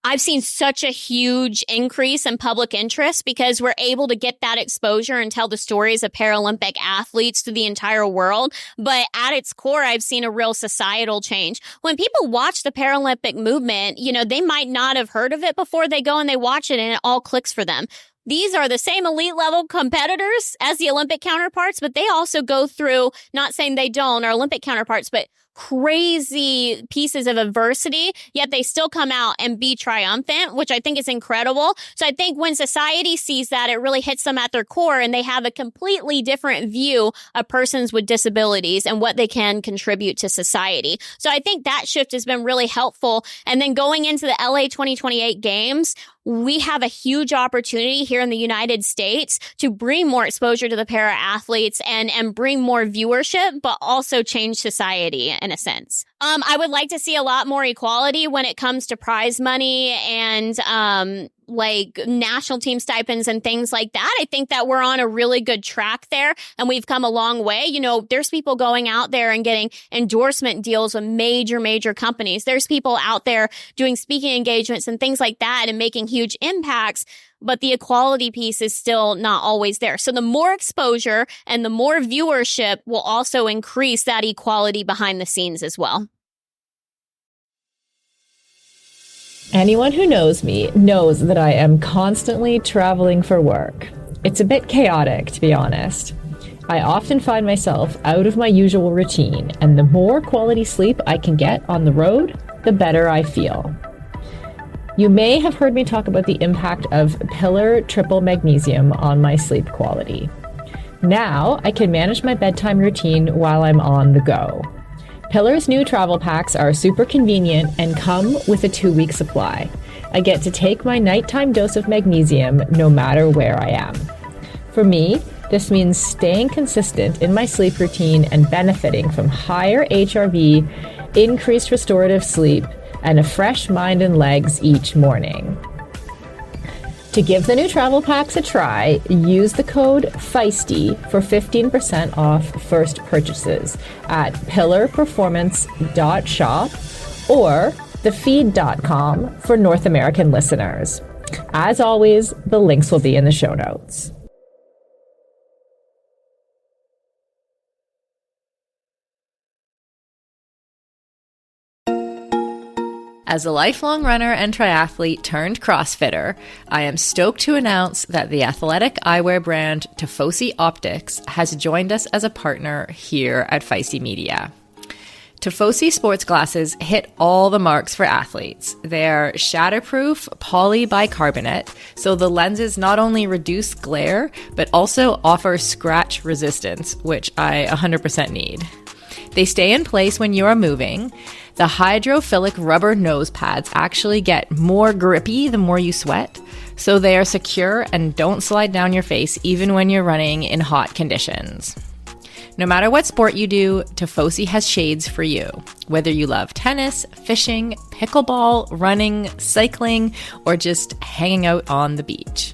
F: I've seen such a huge increase in public interest because we're able to get that exposure and tell the stories of Paralympic athletes to the entire world. But at its core, I've seen a real societal change. When people watch the Paralympic movement, they might not have heard of it before. They go and they watch it and it all clicks for them. These are the same elite level competitors as the Olympic counterparts, but they also go through, not saying they don't, our Olympic counterparts, but crazy pieces of adversity, yet they still come out and be triumphant, which I think is incredible. So I think when society sees that, it really hits them at their core, and they have a completely different view of persons with disabilities and what they can contribute to society. So I think that shift has been really helpful. And then going into the LA 2028 games, we have a huge opportunity here in the United States to bring more exposure to the para athletes and bring more viewership, but also change society in a sense. I would like to see a lot more equality when it comes to prize money and like national team stipends and things like that. I think that we're on a really good track there, and we've come a long way. There's people going out there and getting endorsement deals with major companies. There's people out there doing speaking engagements and things like that and making huge impacts. But the equality piece is still not always there. So the more exposure and the more viewership will also increase that equality behind the scenes as well.
B: Anyone who knows me knows that I am constantly traveling for work. It's a bit chaotic, to be honest. I often find myself out of my usual routine, and the more quality sleep I can get on the road, the better I feel. You may have heard me talk about the impact of Pillar Triple Magnesium on my sleep quality. Now I can manage my bedtime routine while I'm on the go. Pillar's new travel packs are super convenient and come with a 2-week supply. I get to take my nighttime dose of magnesium no matter where I am. For me, this means staying consistent in my sleep routine and benefiting from higher HRV, increased restorative sleep, and a fresh mind and legs each morning. To give the new travel packs a try, use the code FEISTY for 15% off first purchases at pillarperformance.shop or thefeed.com for North American listeners. As always, the links will be in the show notes. As a lifelong runner and triathlete turned CrossFitter, I am stoked to announce that the athletic eyewear brand Tifosi Optics has joined us as a partner here at Feisty Media. Tifosi sports glasses hit all the marks for athletes. They're shatterproof polybicarbonate, so the lenses not only reduce glare, but also offer scratch resistance, which I 100% need. They stay in place when you are moving. The hydrophilic rubber nose pads actually get more grippy the more you sweat, so they are secure and don't slide down your face even when you're running in hot conditions. No matter what sport you do, Tifosi has shades for you. Whether you love tennis, fishing, pickleball, running, cycling, or just hanging out on the beach.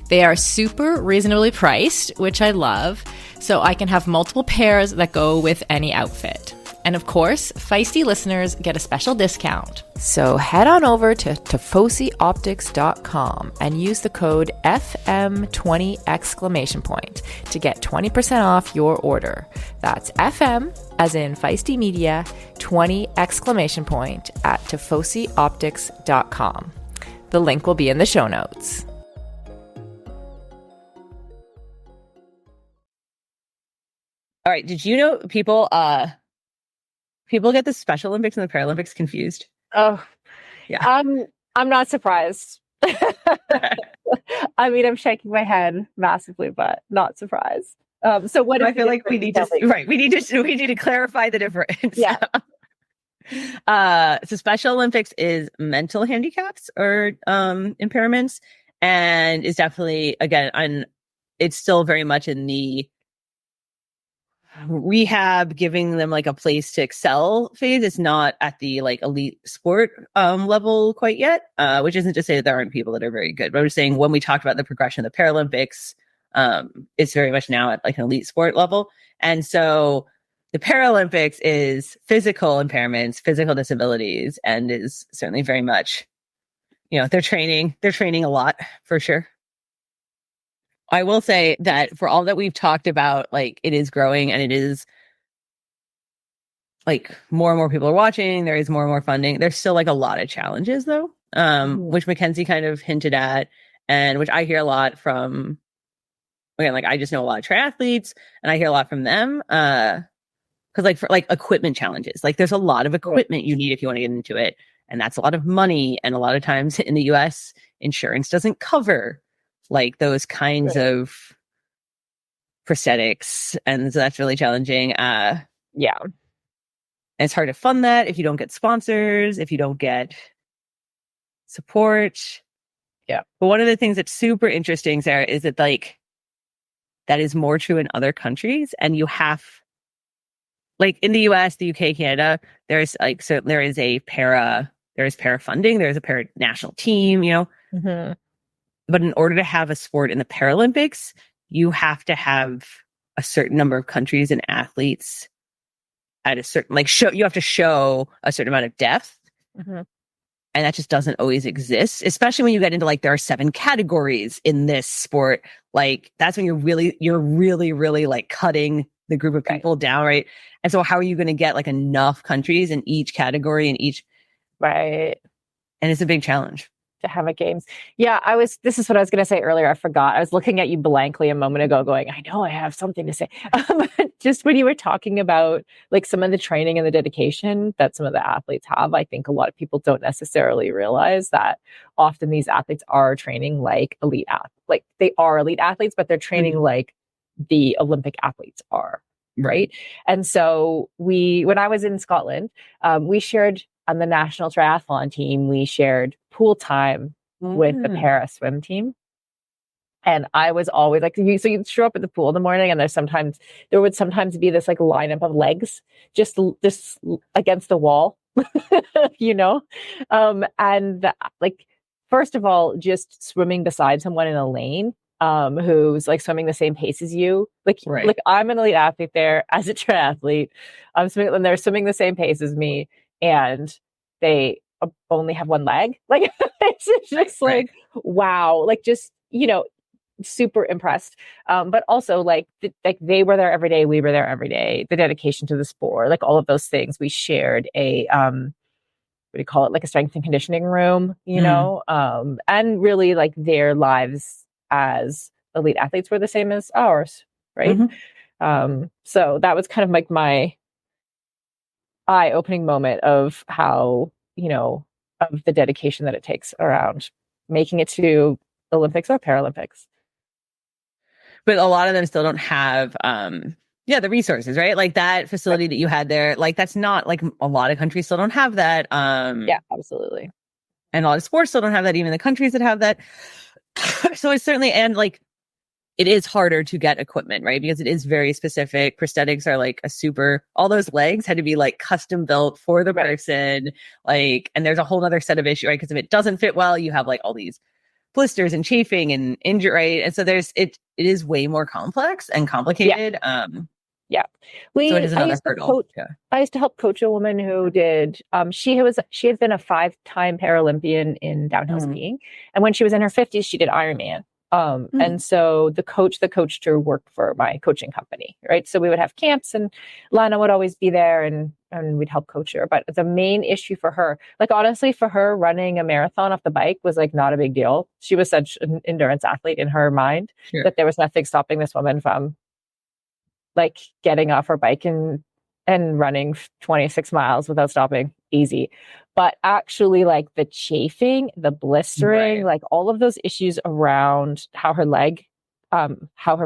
B: They are super reasonably priced, which I love, so I can have multiple pairs that go with any outfit. And of course, Feisty listeners get a special discount. So head on over to tifosioptics.com and use the code FM20 ! To get 20% off your order. That's FM, as in Feisty Media, 20 ! At tifosioptics.com. The link will be in the show notes.
A: All right. Did you know people get the Special Olympics and the Paralympics confused?
B: Oh,
A: Yeah.
B: I'm not surprised. I mean, I'm shaking my head massively, but not surprised. So what
A: I feel like we need to clarify the difference.
B: Yeah.
A: So Special Olympics is mental handicaps or impairments, and is definitely, again, it's still very much in the rehab, giving them like a place to excel phase. It's not at the like elite sport level quite yet, which isn't to say that there aren't people that are very good, but I'm just saying when we talked about the progression of the Paralympics, it's very much now at like an elite sport level. And so the Paralympics is physical impairments, physical disabilities, and is certainly very much, they're training a lot for sure. I will say that for all that we've talked about, like, it is growing and it is like more and more people are watching. There is more and more funding. There's still like a lot of challenges though, which McKenzie kind of hinted at, and which I hear a lot from, again, like I just know a lot of triathletes and I hear a lot from them. Cause like for like equipment challenges, like there's a lot of equipment you need if you want to get into it. And that's a lot of money. And a lot of times in the US, insurance doesn't cover like those kinds of prosthetics. And so that's really challenging.
B: Yeah.
A: And it's hard to fund that if you don't get sponsors, if you don't get support.
B: Yeah.
A: But one of the things that's super interesting, Sarah, is that like that is more true in other countries. And you have, like in the US, the UK, Canada, there's like, so there is para funding, there's a para national team,
B: Mm-hmm.
A: But in order to have a sport in the Paralympics, you have to have a certain number of countries and athletes at a certain, you have to show a certain amount of depth.
B: Mm-hmm.
A: And that just doesn't always exist, especially when you get into like, there are 7 categories in this sport. Like that's when you're really like cutting the group of people down. Right. And so how are you going to get like enough countries in each category in each?
B: Right.
A: And it's a big challenge.
B: To have a games. Yeah, this is what I was going to say earlier. I forgot. I was looking at you blankly a moment ago going, I know I have something to say. Just when you were talking about like some of the training and the dedication that some of the athletes have, I think a lot of people don't necessarily realize that often these athletes are training like elite athletes. Like they are elite athletes, but they're training like the Olympic athletes are. Right. And so when I was in Scotland, we shared on the national triathlon team, we shared pool time with the para swim team. And I was always like, so you'd show up at the pool in the morning and there would sometimes be this like lineup of legs just against the wall, and like first of all, just swimming beside someone in a lane who's like swimming the same pace as you. Like I'm an elite athlete there as a triathlete. I'm swimming and they're swimming the same pace as me, and they only have one leg. Like it's just like, wow, like just, super impressed. But also like they were there every day. We were there every day. The dedication to the sport, like all of those things. We shared a, what do you call it? Like a strength and conditioning room, and really like their lives as elite athletes were the same as ours. Right. So that was kind of like my eye-opening moment of how, of the dedication that it takes around making it to Olympics or Paralympics.
A: But a lot of them still don't have, the resources, right? Like that facility that you had there, like that's not like a lot of countries still don't have that.
B: Yeah, absolutely.
A: And a lot of sports still don't have that, even the countries that have that. So it's certainly, and like, it is harder to get equipment, right? Because it is very specific. Prosthetics are like all those legs had to be like custom built for the person. Like, and there's a whole other set of issues, right? Because if it doesn't fit well, you have like all these blisters and chafing and injury, right? And so it is way more complex and complicated.
B: Yeah.
A: So it is another hurdle.
B: I used to help coach a woman who did, she had been a 5-time Paralympian in downhill skiing. And when she was in her 50s, she did Ironman. And so the coach that coached her worked for my coaching company, right? So we would have camps and Lana would always be there and we'd help coach her. But the main issue for her, like honestly, for her, running a marathon off the bike was like not a big deal. She was such an endurance athlete in her mind that there was nothing stopping this woman from like getting off her bike and running 26 miles without stopping. Easy. But actually like the chafing, the blistering, like all of those issues around how her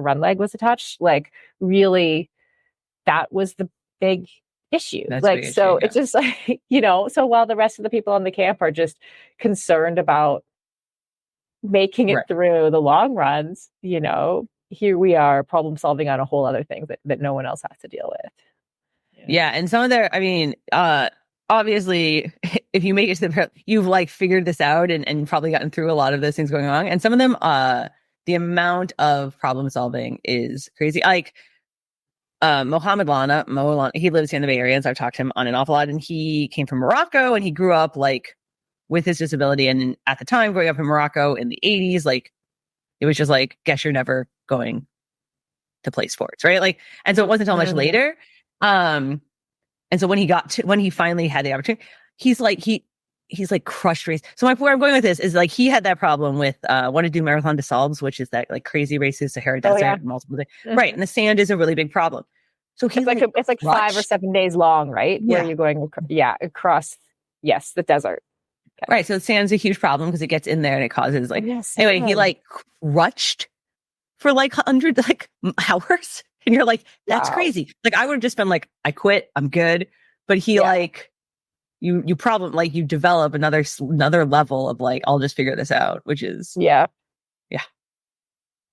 B: run leg was attached, like really that was the big issue. It's just like, so while the rest of the people on the camp are just concerned about making it through the long runs, here we are problem solving on a whole other thing that no one else has to deal with.
A: Yeah. And some of their, obviously, if you make it to you've like figured this out and probably gotten through a lot of those things going on. And some of them, the amount of problem solving is crazy. Like Mohamed Lana, he lives here in the Bay Area, and so I've talked to him on and off a lot. And he came from Morocco, and he grew up like with his disability. And at the time, growing up in Morocco in the 80s, like it was just like, guess you're never going to play sports, right? Like, and so it wasn't until much later. And so when he finally had the opportunity, he's like crushed race. So where I'm going with this is like, he had that problem with, want to do Marathon des Sables, which is that like crazy races, Sahara Desert, multiple days. Right. And the sand is a really big problem. So he's
B: it's like 5 or 7 days long, right? Yeah. Where you're going, across, the desert.
A: Okay. Right. So sand's a huge problem because it gets in there and it causes like, anyway, he like crutched for like hundreds like hours. And you're like, that's crazy. Like I would have just been like, I quit, I'm good. But he like, you develop another level of like, I'll just figure this out, which is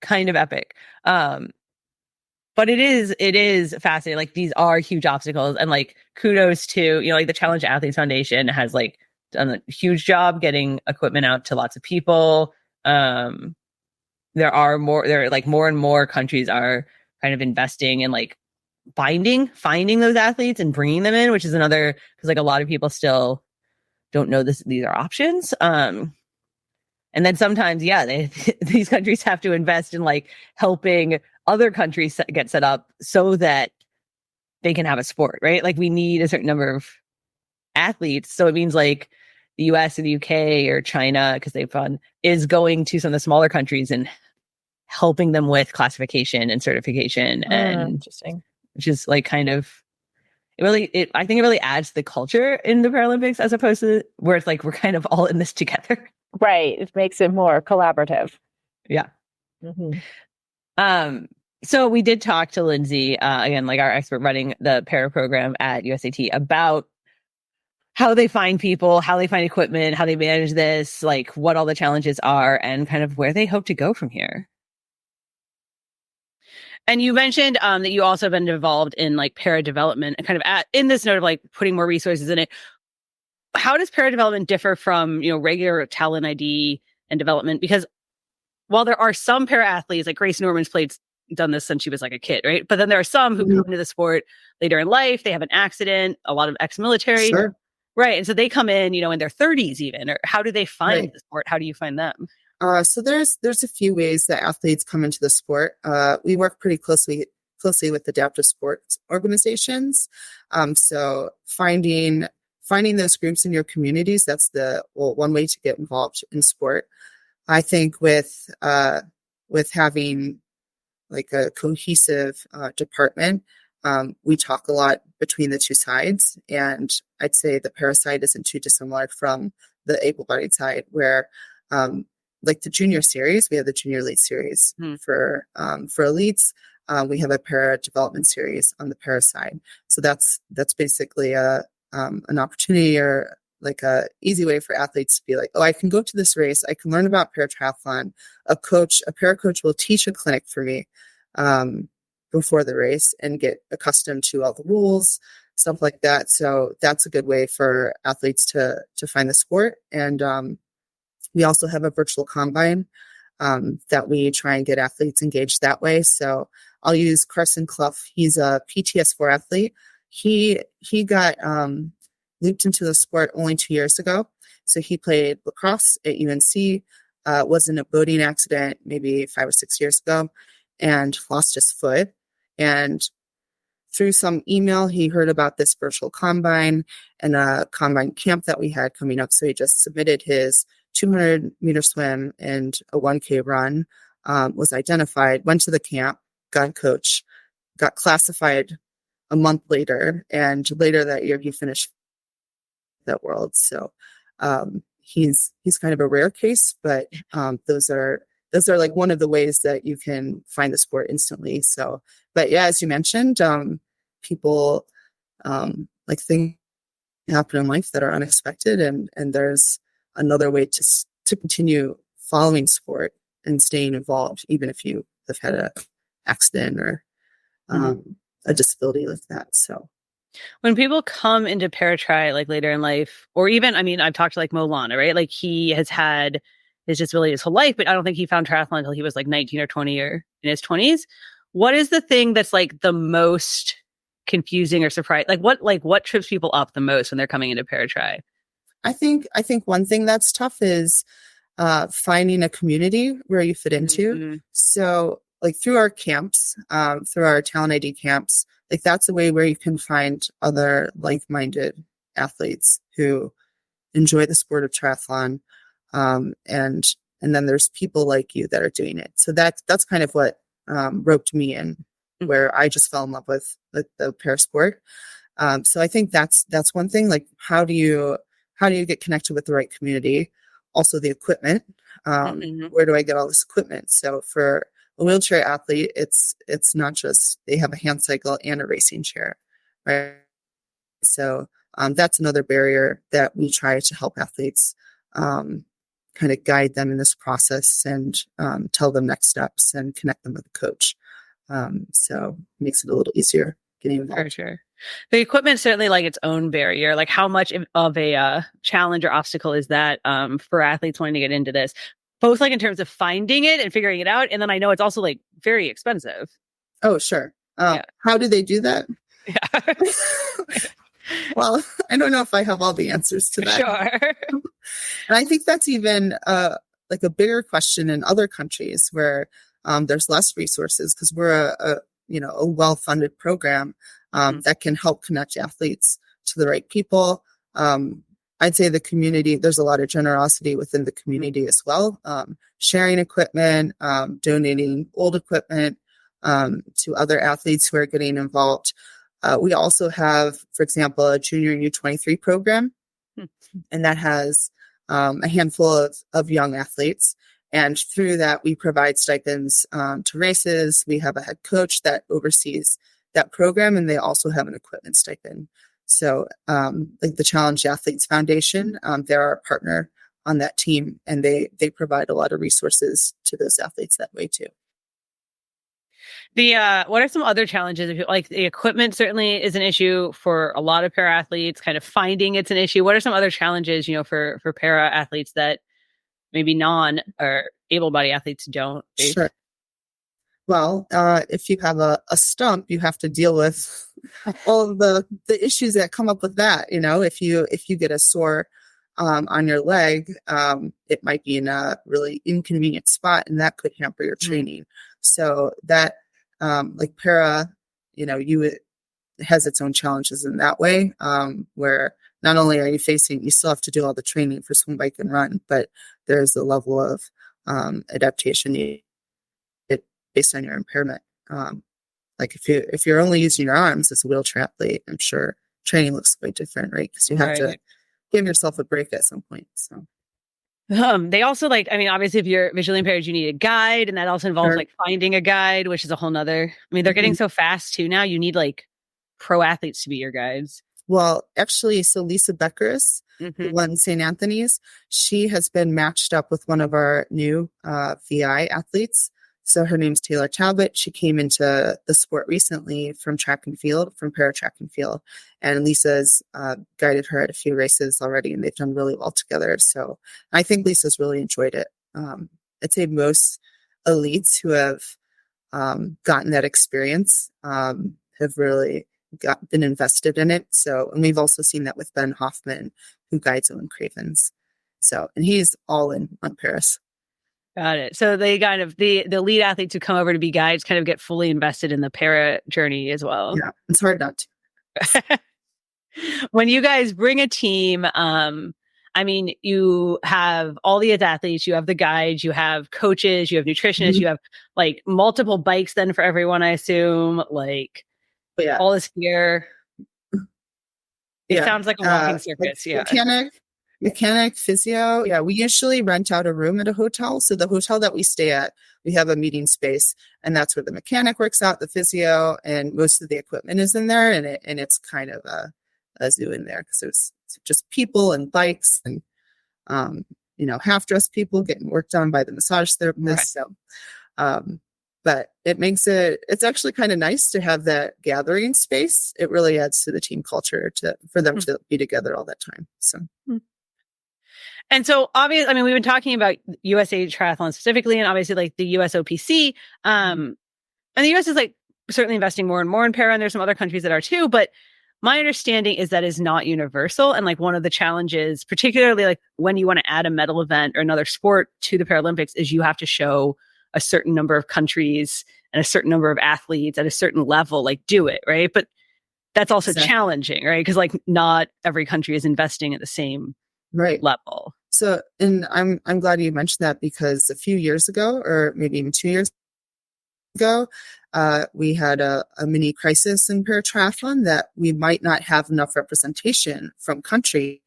A: kind of epic. But it is fascinating. Like these are huge obstacles, and like kudos to, like the Challenge Athletes Foundation has like done a huge job getting equipment out to lots of people. There are more and more countries are kind of investing in like finding those athletes and bringing them in, which is another, because like a lot of people still don't know these are options. And then sometimes, these countries have to invest in like helping other countries get set up so that they can have a sport, right? Like we need a certain number of athletes. So it means like the US or the UK or China, because they've fun, is going to some of the smaller countries and helping them with classification and certification. And
B: interesting.
A: Which is like kind of, I think it really adds to the culture in the Paralympics as opposed to where it's like, we're kind of all in this together.
B: Right. It makes it more collaborative.
A: Yeah. So we did talk to Lindsey, again, like our expert running the para program at USAT, about how they find people, how they find equipment, how they manage this, like what all the challenges are, and kind of where they hope to go from here. And you mentioned that you also have been involved in like para development and kind of in this note of like putting more resources in it. how does para development differ from, regular talent ID and development? Because while there are some para athletes, like Grace Norman's done this since she was like a kid, right? But then there are some who come into the sport later in life. They have an accident, a lot of ex-military.
E: Sure.
A: Right. And so they come in, in their 30s even, or how do they find the sport? How do you find them?
E: So there's a few ways that athletes come into the sport. We work pretty closely with adaptive sports organizations. So finding those groups in your communities, that's one way to get involved in sport. I think with having like a cohesive department, we talk a lot between the two sides, and I'd say the para side isn't too dissimilar from the able-bodied side, where like the junior series, we have the junior elite series for elites. We have a para development series on the para side. So that's basically an opportunity, or like a easy way for athletes to be like, oh, I can go to this race. I can learn about paratriathlon. A para coach will teach a clinic for me before the race and get accustomed to all the rules, stuff like that. So that's a good way for athletes to find the sport. And we also have a virtual combine that we try and get athletes engaged that way. So I'll use Carson Clough. He's a PTS4 athlete. He got looped into the sport only 2 years ago. So he played lacrosse at UNC, was in a boating accident maybe 5 or 6 years ago, and lost his foot. And through some email, he heard about this virtual combine and a combine camp that we had coming up. So he just submitted his 200-meter swim and a 1K run, was identified, went to the camp, got a coach, got classified a month later, and later that year he finished that world. So he's kind of a rare case, but those are like one of the ways that you can find the sport instantly. So, but yeah, as you mentioned, people like things happen in life that are unexpected, and there's another way to continue following sport and staying involved, even if you have had an accident or a disability like that. So
A: when people come into paratri like later in life, or even, I mean, I've talked to like Mo Lana, right? Like he has had his disability his whole life, but I don't think he found triathlon until he was like 19 or 20 or in his 20s. What is the thing that's like the most confusing or surprising? What trips people up the most when they're coming into paratri?
E: I think one thing that's tough is finding a community where you fit into. Mm-hmm. So like through our camps, through our talent ID camps, like that's a way where you can find other like-minded athletes who enjoy the sport of triathlon. And then there's people like you that are doing it. So that's kind of what roped me in, where I just fell in love with the para sport. So I think that's one thing. Like, how do you get connected with the right community? Also the equipment. Where do I get all this equipment? So for a wheelchair athlete, it's not just they have a hand cycle and a racing chair, right? So that's another barrier that we try to help athletes kind of guide them in this process and tell them next steps and connect them with a coach. So it makes it a little easier getting involved.
A: For sure. The equipment certainly like its own barrier. Like how much of a challenge or obstacle is that for athletes wanting to get into this? Both like in terms of finding it and figuring it out. And then I know it's also like very expensive.
E: Oh, sure. How do they do that?
A: Yeah.
E: Well, I don't know if I have all the answers to that.
A: Sure.
E: And I think that's even like a bigger question in other countries where there's less resources, because we're a well-funded program that can help connect athletes to the right people. I'd say the community, there's a lot of generosity within the community as well. Sharing equipment, donating old equipment to other athletes who are getting involved. We also have, for example, a junior U23 program, and that has a handful of young athletes. And through that, we provide stipends to races. We have a head coach that oversees that program, and they also have an equipment stipend. So like the Challenged Athletes Foundation, they're our partner on that team, and they provide a lot of resources to those athletes that way too.
A: What are some other challenges? If like the equipment certainly is an issue for a lot of para athletes, kind of finding it's an issue. What are some other challenges, for para athletes that maybe non or able-bodied athletes don't face?
E: Sure. Well, if you have a stump, you have to deal with all of the issues that come up with that. If you get a sore on your leg, it might be in a really inconvenient spot, and that could hamper your training. So that, like para, it has its own challenges in that way, where not only are you still have to do all the training for swim, bike, and run, but there's a level of adaptation based on your impairment. Like if you're only using your arms as a wheelchair athlete, I'm sure training looks quite different, right? Because you have to give yourself a break at some point. So
A: they also obviously if you're visually impaired, you need a guide, and that also involves finding a guide, which is a whole nother. They're getting so fast too now. You need pro athletes to be your guides.
E: Well, actually, so Lisa Beckers, who won St. Anthony's, she has been matched up with one of our new VI athletes. So her name's Taylor Talbot. She came into the sport recently from para track and field. And Lisa's guided her at a few races already, and they've done really well together. So I think Lisa's really enjoyed it. I'd say most elites who have gotten that experience have really been invested in it. So, and we've also seen that with Ben Hoffman, who guides Owen Cravens. So, and he's all in on Paris.
A: Got it. So they kind of, the lead athletes who come over to be guides kind of get fully invested in the para journey as well.
E: Yeah, it's hard not
A: to. When you guys bring a team, you have all the athletes, you have the guides, you have coaches, you have nutritionists, you have multiple bikes then for everyone, I assume, all this gear. It sounds like a walking circus.
E: Mechanic, physio. Yeah, we usually rent out a room at a hotel. So the hotel that we stay at, we have a meeting space, and that's where the mechanic works out, the physio, and most of the equipment is in there. And it's kind of a zoo in there because it's just people and bikes and, half-dressed people getting worked on by the massage therapist. Right. So, but it's actually kind of nice to have that gathering space. It really adds to the team culture for them to be together all that time. So.
A: And so obviously, we've been talking about USA Triathlon specifically, and obviously the USOPC, and the US is certainly investing more and more in para, and there's some other countries that are too, but my understanding is that is not universal. And one of the challenges, particularly when you want to add a medal event or another sport to the Paralympics, is you have to show a certain number of countries and a certain number of athletes at a certain level, do it, right? But that's also challenging, right? Because not every country is investing at the same level.
E: So, and I'm glad you mentioned that, because a few years ago, or maybe even 2 years ago, we had a mini crisis in paratriathlon that we might not have enough representation from countries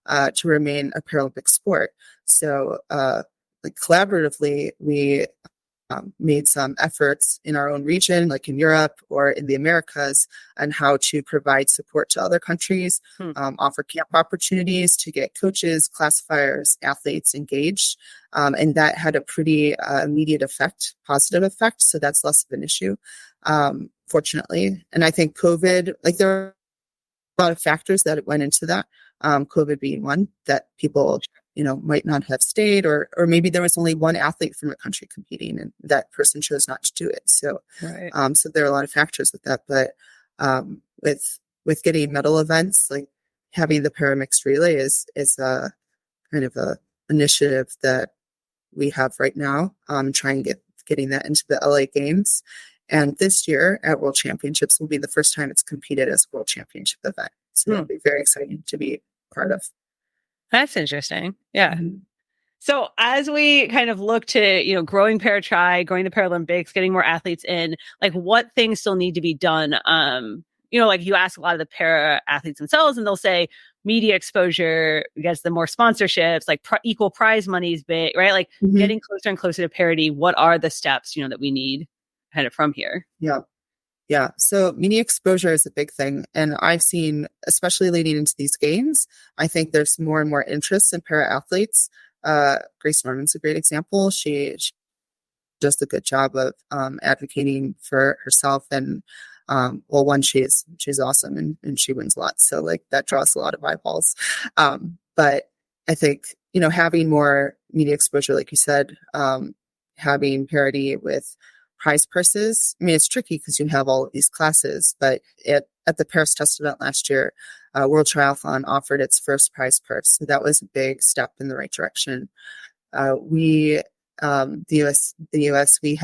E: to remain a Paralympic sport. So, collaboratively, we made some efforts in our own region, like in Europe or in the Americas, on how to provide support to other countries, offer camp opportunities to get coaches, classifiers, athletes engaged. And that had a pretty immediate effect, positive effect. So that's less of an issue, fortunately. And I think COVID, there are a lot of factors that went into that, COVID being one, that people might not have stayed, or maybe there was only one athlete from a country competing and that person chose not to do it. So, so there are a lot of factors with that, but, with getting medal events, having the para mixed relay is a kind of a initiative that we have right now, trying getting that into the LA Games. And this year at World Championships will be the first time it's competed as a World Championship event. So it'll be very exciting to be part of.
A: That's interesting. Yeah. So as we kind of look to, growing para-tri, growing the Paralympics, getting more athletes in, what things still need to be done? You ask a lot of the para athletes themselves, and they'll say media exposure gets them more sponsorships, equal prize money is big, right? Getting closer and closer to parity. What are the steps, that we need kind of from here?
E: Yeah. So media exposure is a big thing. And I've seen, especially leading into these games, I think there's more and more interest in para athletes. Grace Norman's a great example. She does a good job of advocating for herself. And well, one, she's awesome and she wins lots. So like that draws a lot of eyeballs. But I think, having more media exposure, like you said, having parity with prize purses. I mean, it's tricky because you have all of these classes, but at the Paris Test event last year, World Triathlon offered its first prize purse. So that was a big step in the right direction. The US, we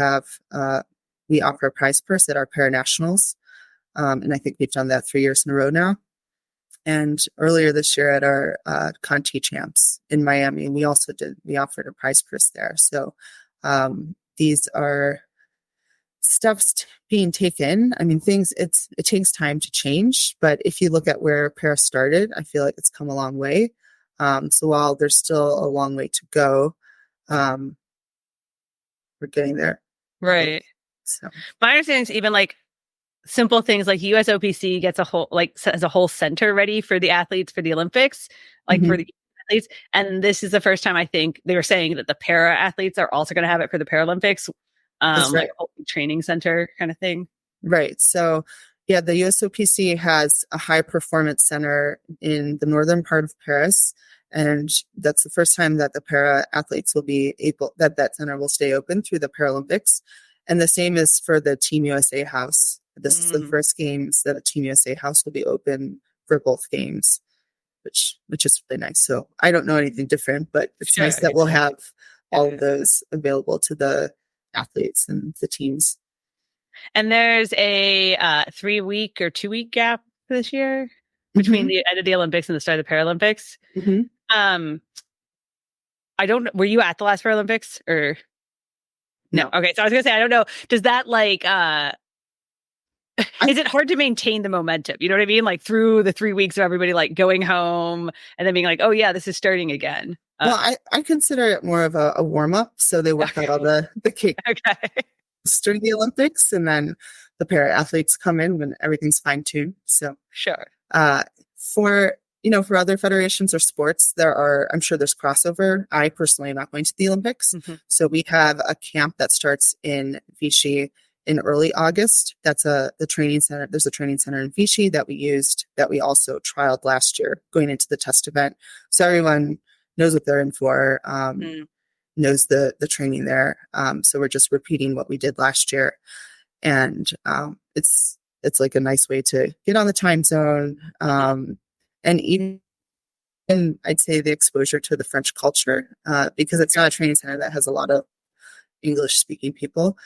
E: offer a prize purse at our Paranationals. And I think we've done that 3 years in a row now. And earlier this year at our Conti Champs in Miami, we offered a prize purse there. So these are steps being taken. I mean, it takes time to change, but if you look at where Paris started, I feel like it's come a long way. So while there's still a long way to go, we're getting there.
A: Right.
E: So
A: my understanding is even like simple things like USOPC gets has a whole center ready for the athletes for the Olympics, for the athletes. And this is the first time I think they were saying that the para athletes are also going to have it for the Paralympics.
E: That's right.
A: Like a whole training center kind of thing.
E: Right. So yeah, the USOPC has a high performance center in the northern part of Paris. And that's the first time that the para athletes will be able, that center will stay open through the Paralympics. And the same is for the Team USA house. This is the first games that a Team USA house will be open for both games, which is really nice. So I don't know anything different, but it's nice that we'll have all of those available to the athletes and the teams.
A: And there's a 3-week or 2-week gap this year between the end of the Olympics and the start of the Paralympics. I don't know. Were you at the last Paralympics or no? Okay. So I was gonna say, I don't know. Does that is it hard to maintain the momentum? You know what I mean? Like through the 3 weeks of everybody like going home and then being like, oh yeah, this is starting again.
E: Well, I consider it more of a warm up. So they work out all the cake during the Olympics, and then the para athletes come in when everything's fine tuned. So
A: sure.
E: For other federations or sports, I'm sure there's crossover. I personally am not going to the Olympics. So we have a camp that starts in Vichy in early August. That's the training center. There's a training center in Vichy that we also trialed last year going into the test event. So everyone knows what they're in for, knows the training there. So we're just repeating what we did last year. And it's like a nice way to get on the time zone. And even I'd say the exposure to the French culture, because it's not a training center that has a lot of English speaking people.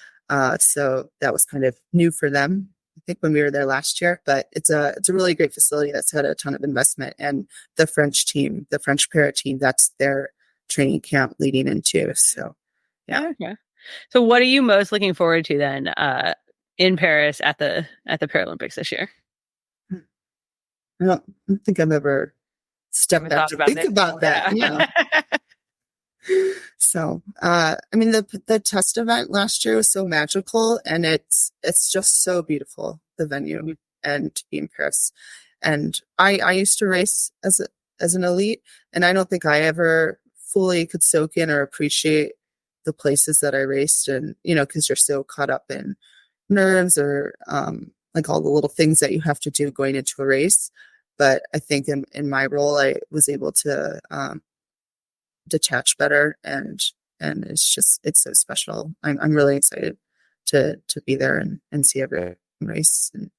E: So that was kind of new for them, I think, when we were there last year. But it's a really great facility that's had a ton of investment. And the French para team, that's their training camp leading into. So yeah.
A: So what are you most looking forward to then in Paris at the Paralympics this year?
E: I don't think I've ever stepped back to think about that. Yeah. So, I mean, the test event last year was so magical, and it's just so beautiful, the venue, and to be in Paris. And I used to race as an elite, and I don't think I ever fully could soak in or appreciate the places that I raced, and because you're so caught up in nerves or like all the little things that you have to do going into a race. But I think in my role, I was able to detach better, and it's so special. I'm really excited to be there and see every race and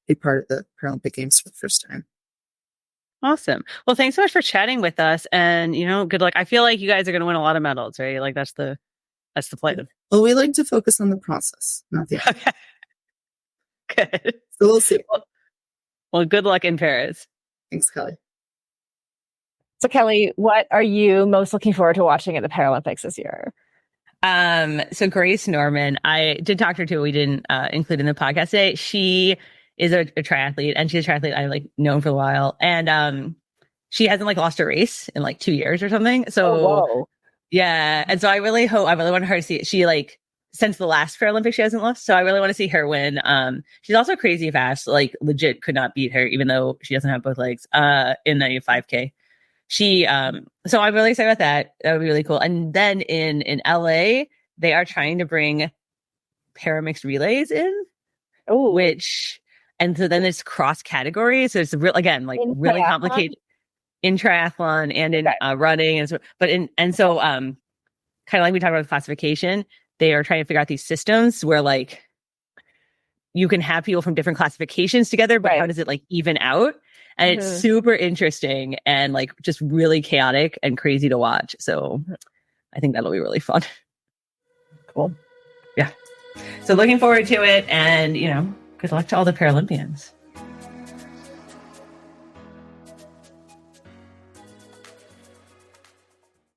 E: be part of the Paralympic Games for the first time.
A: Awesome. Well, thanks so much for chatting with us, and good luck. I feel like you guys are going to win a lot of medals, right? Like that's the plan.
E: Well, we like to focus on the process, not the
A: okay. Good.
E: So we'll see.
A: Well, good luck in Paris.
E: Thanks, Kelly.
B: So Kelly, what are you most looking forward to watching at the Paralympics this year?
A: So Grace Norman, I did talk to her too. We didn't include in the podcast today. She is a triathlete, and she's a triathlete I've known for a while. And she hasn't lost a race in 2 years or something. So yeah. And so I really want her to see it. She since the last Paralympics, she hasn't lost. So I really want to see her win. She's also crazy fast, legit could not beat her, even though she doesn't have both legs, in the 5K. So I'm really excited about that. That would be really cool. And then in LA, they are trying to bring paramixed relays in, and so then it's cross categories. So it's again, like really complicated in triathlon and in running. And so, kind of like we talked about the classification, they are trying to figure out these systems where like you can have people from different classifications together, but how does it like even out? And it's super interesting and like just really chaotic and crazy to watch. So I think that'll be really fun.
B: Cool.
A: Yeah. So looking forward to it, and good luck to all the Paralympians.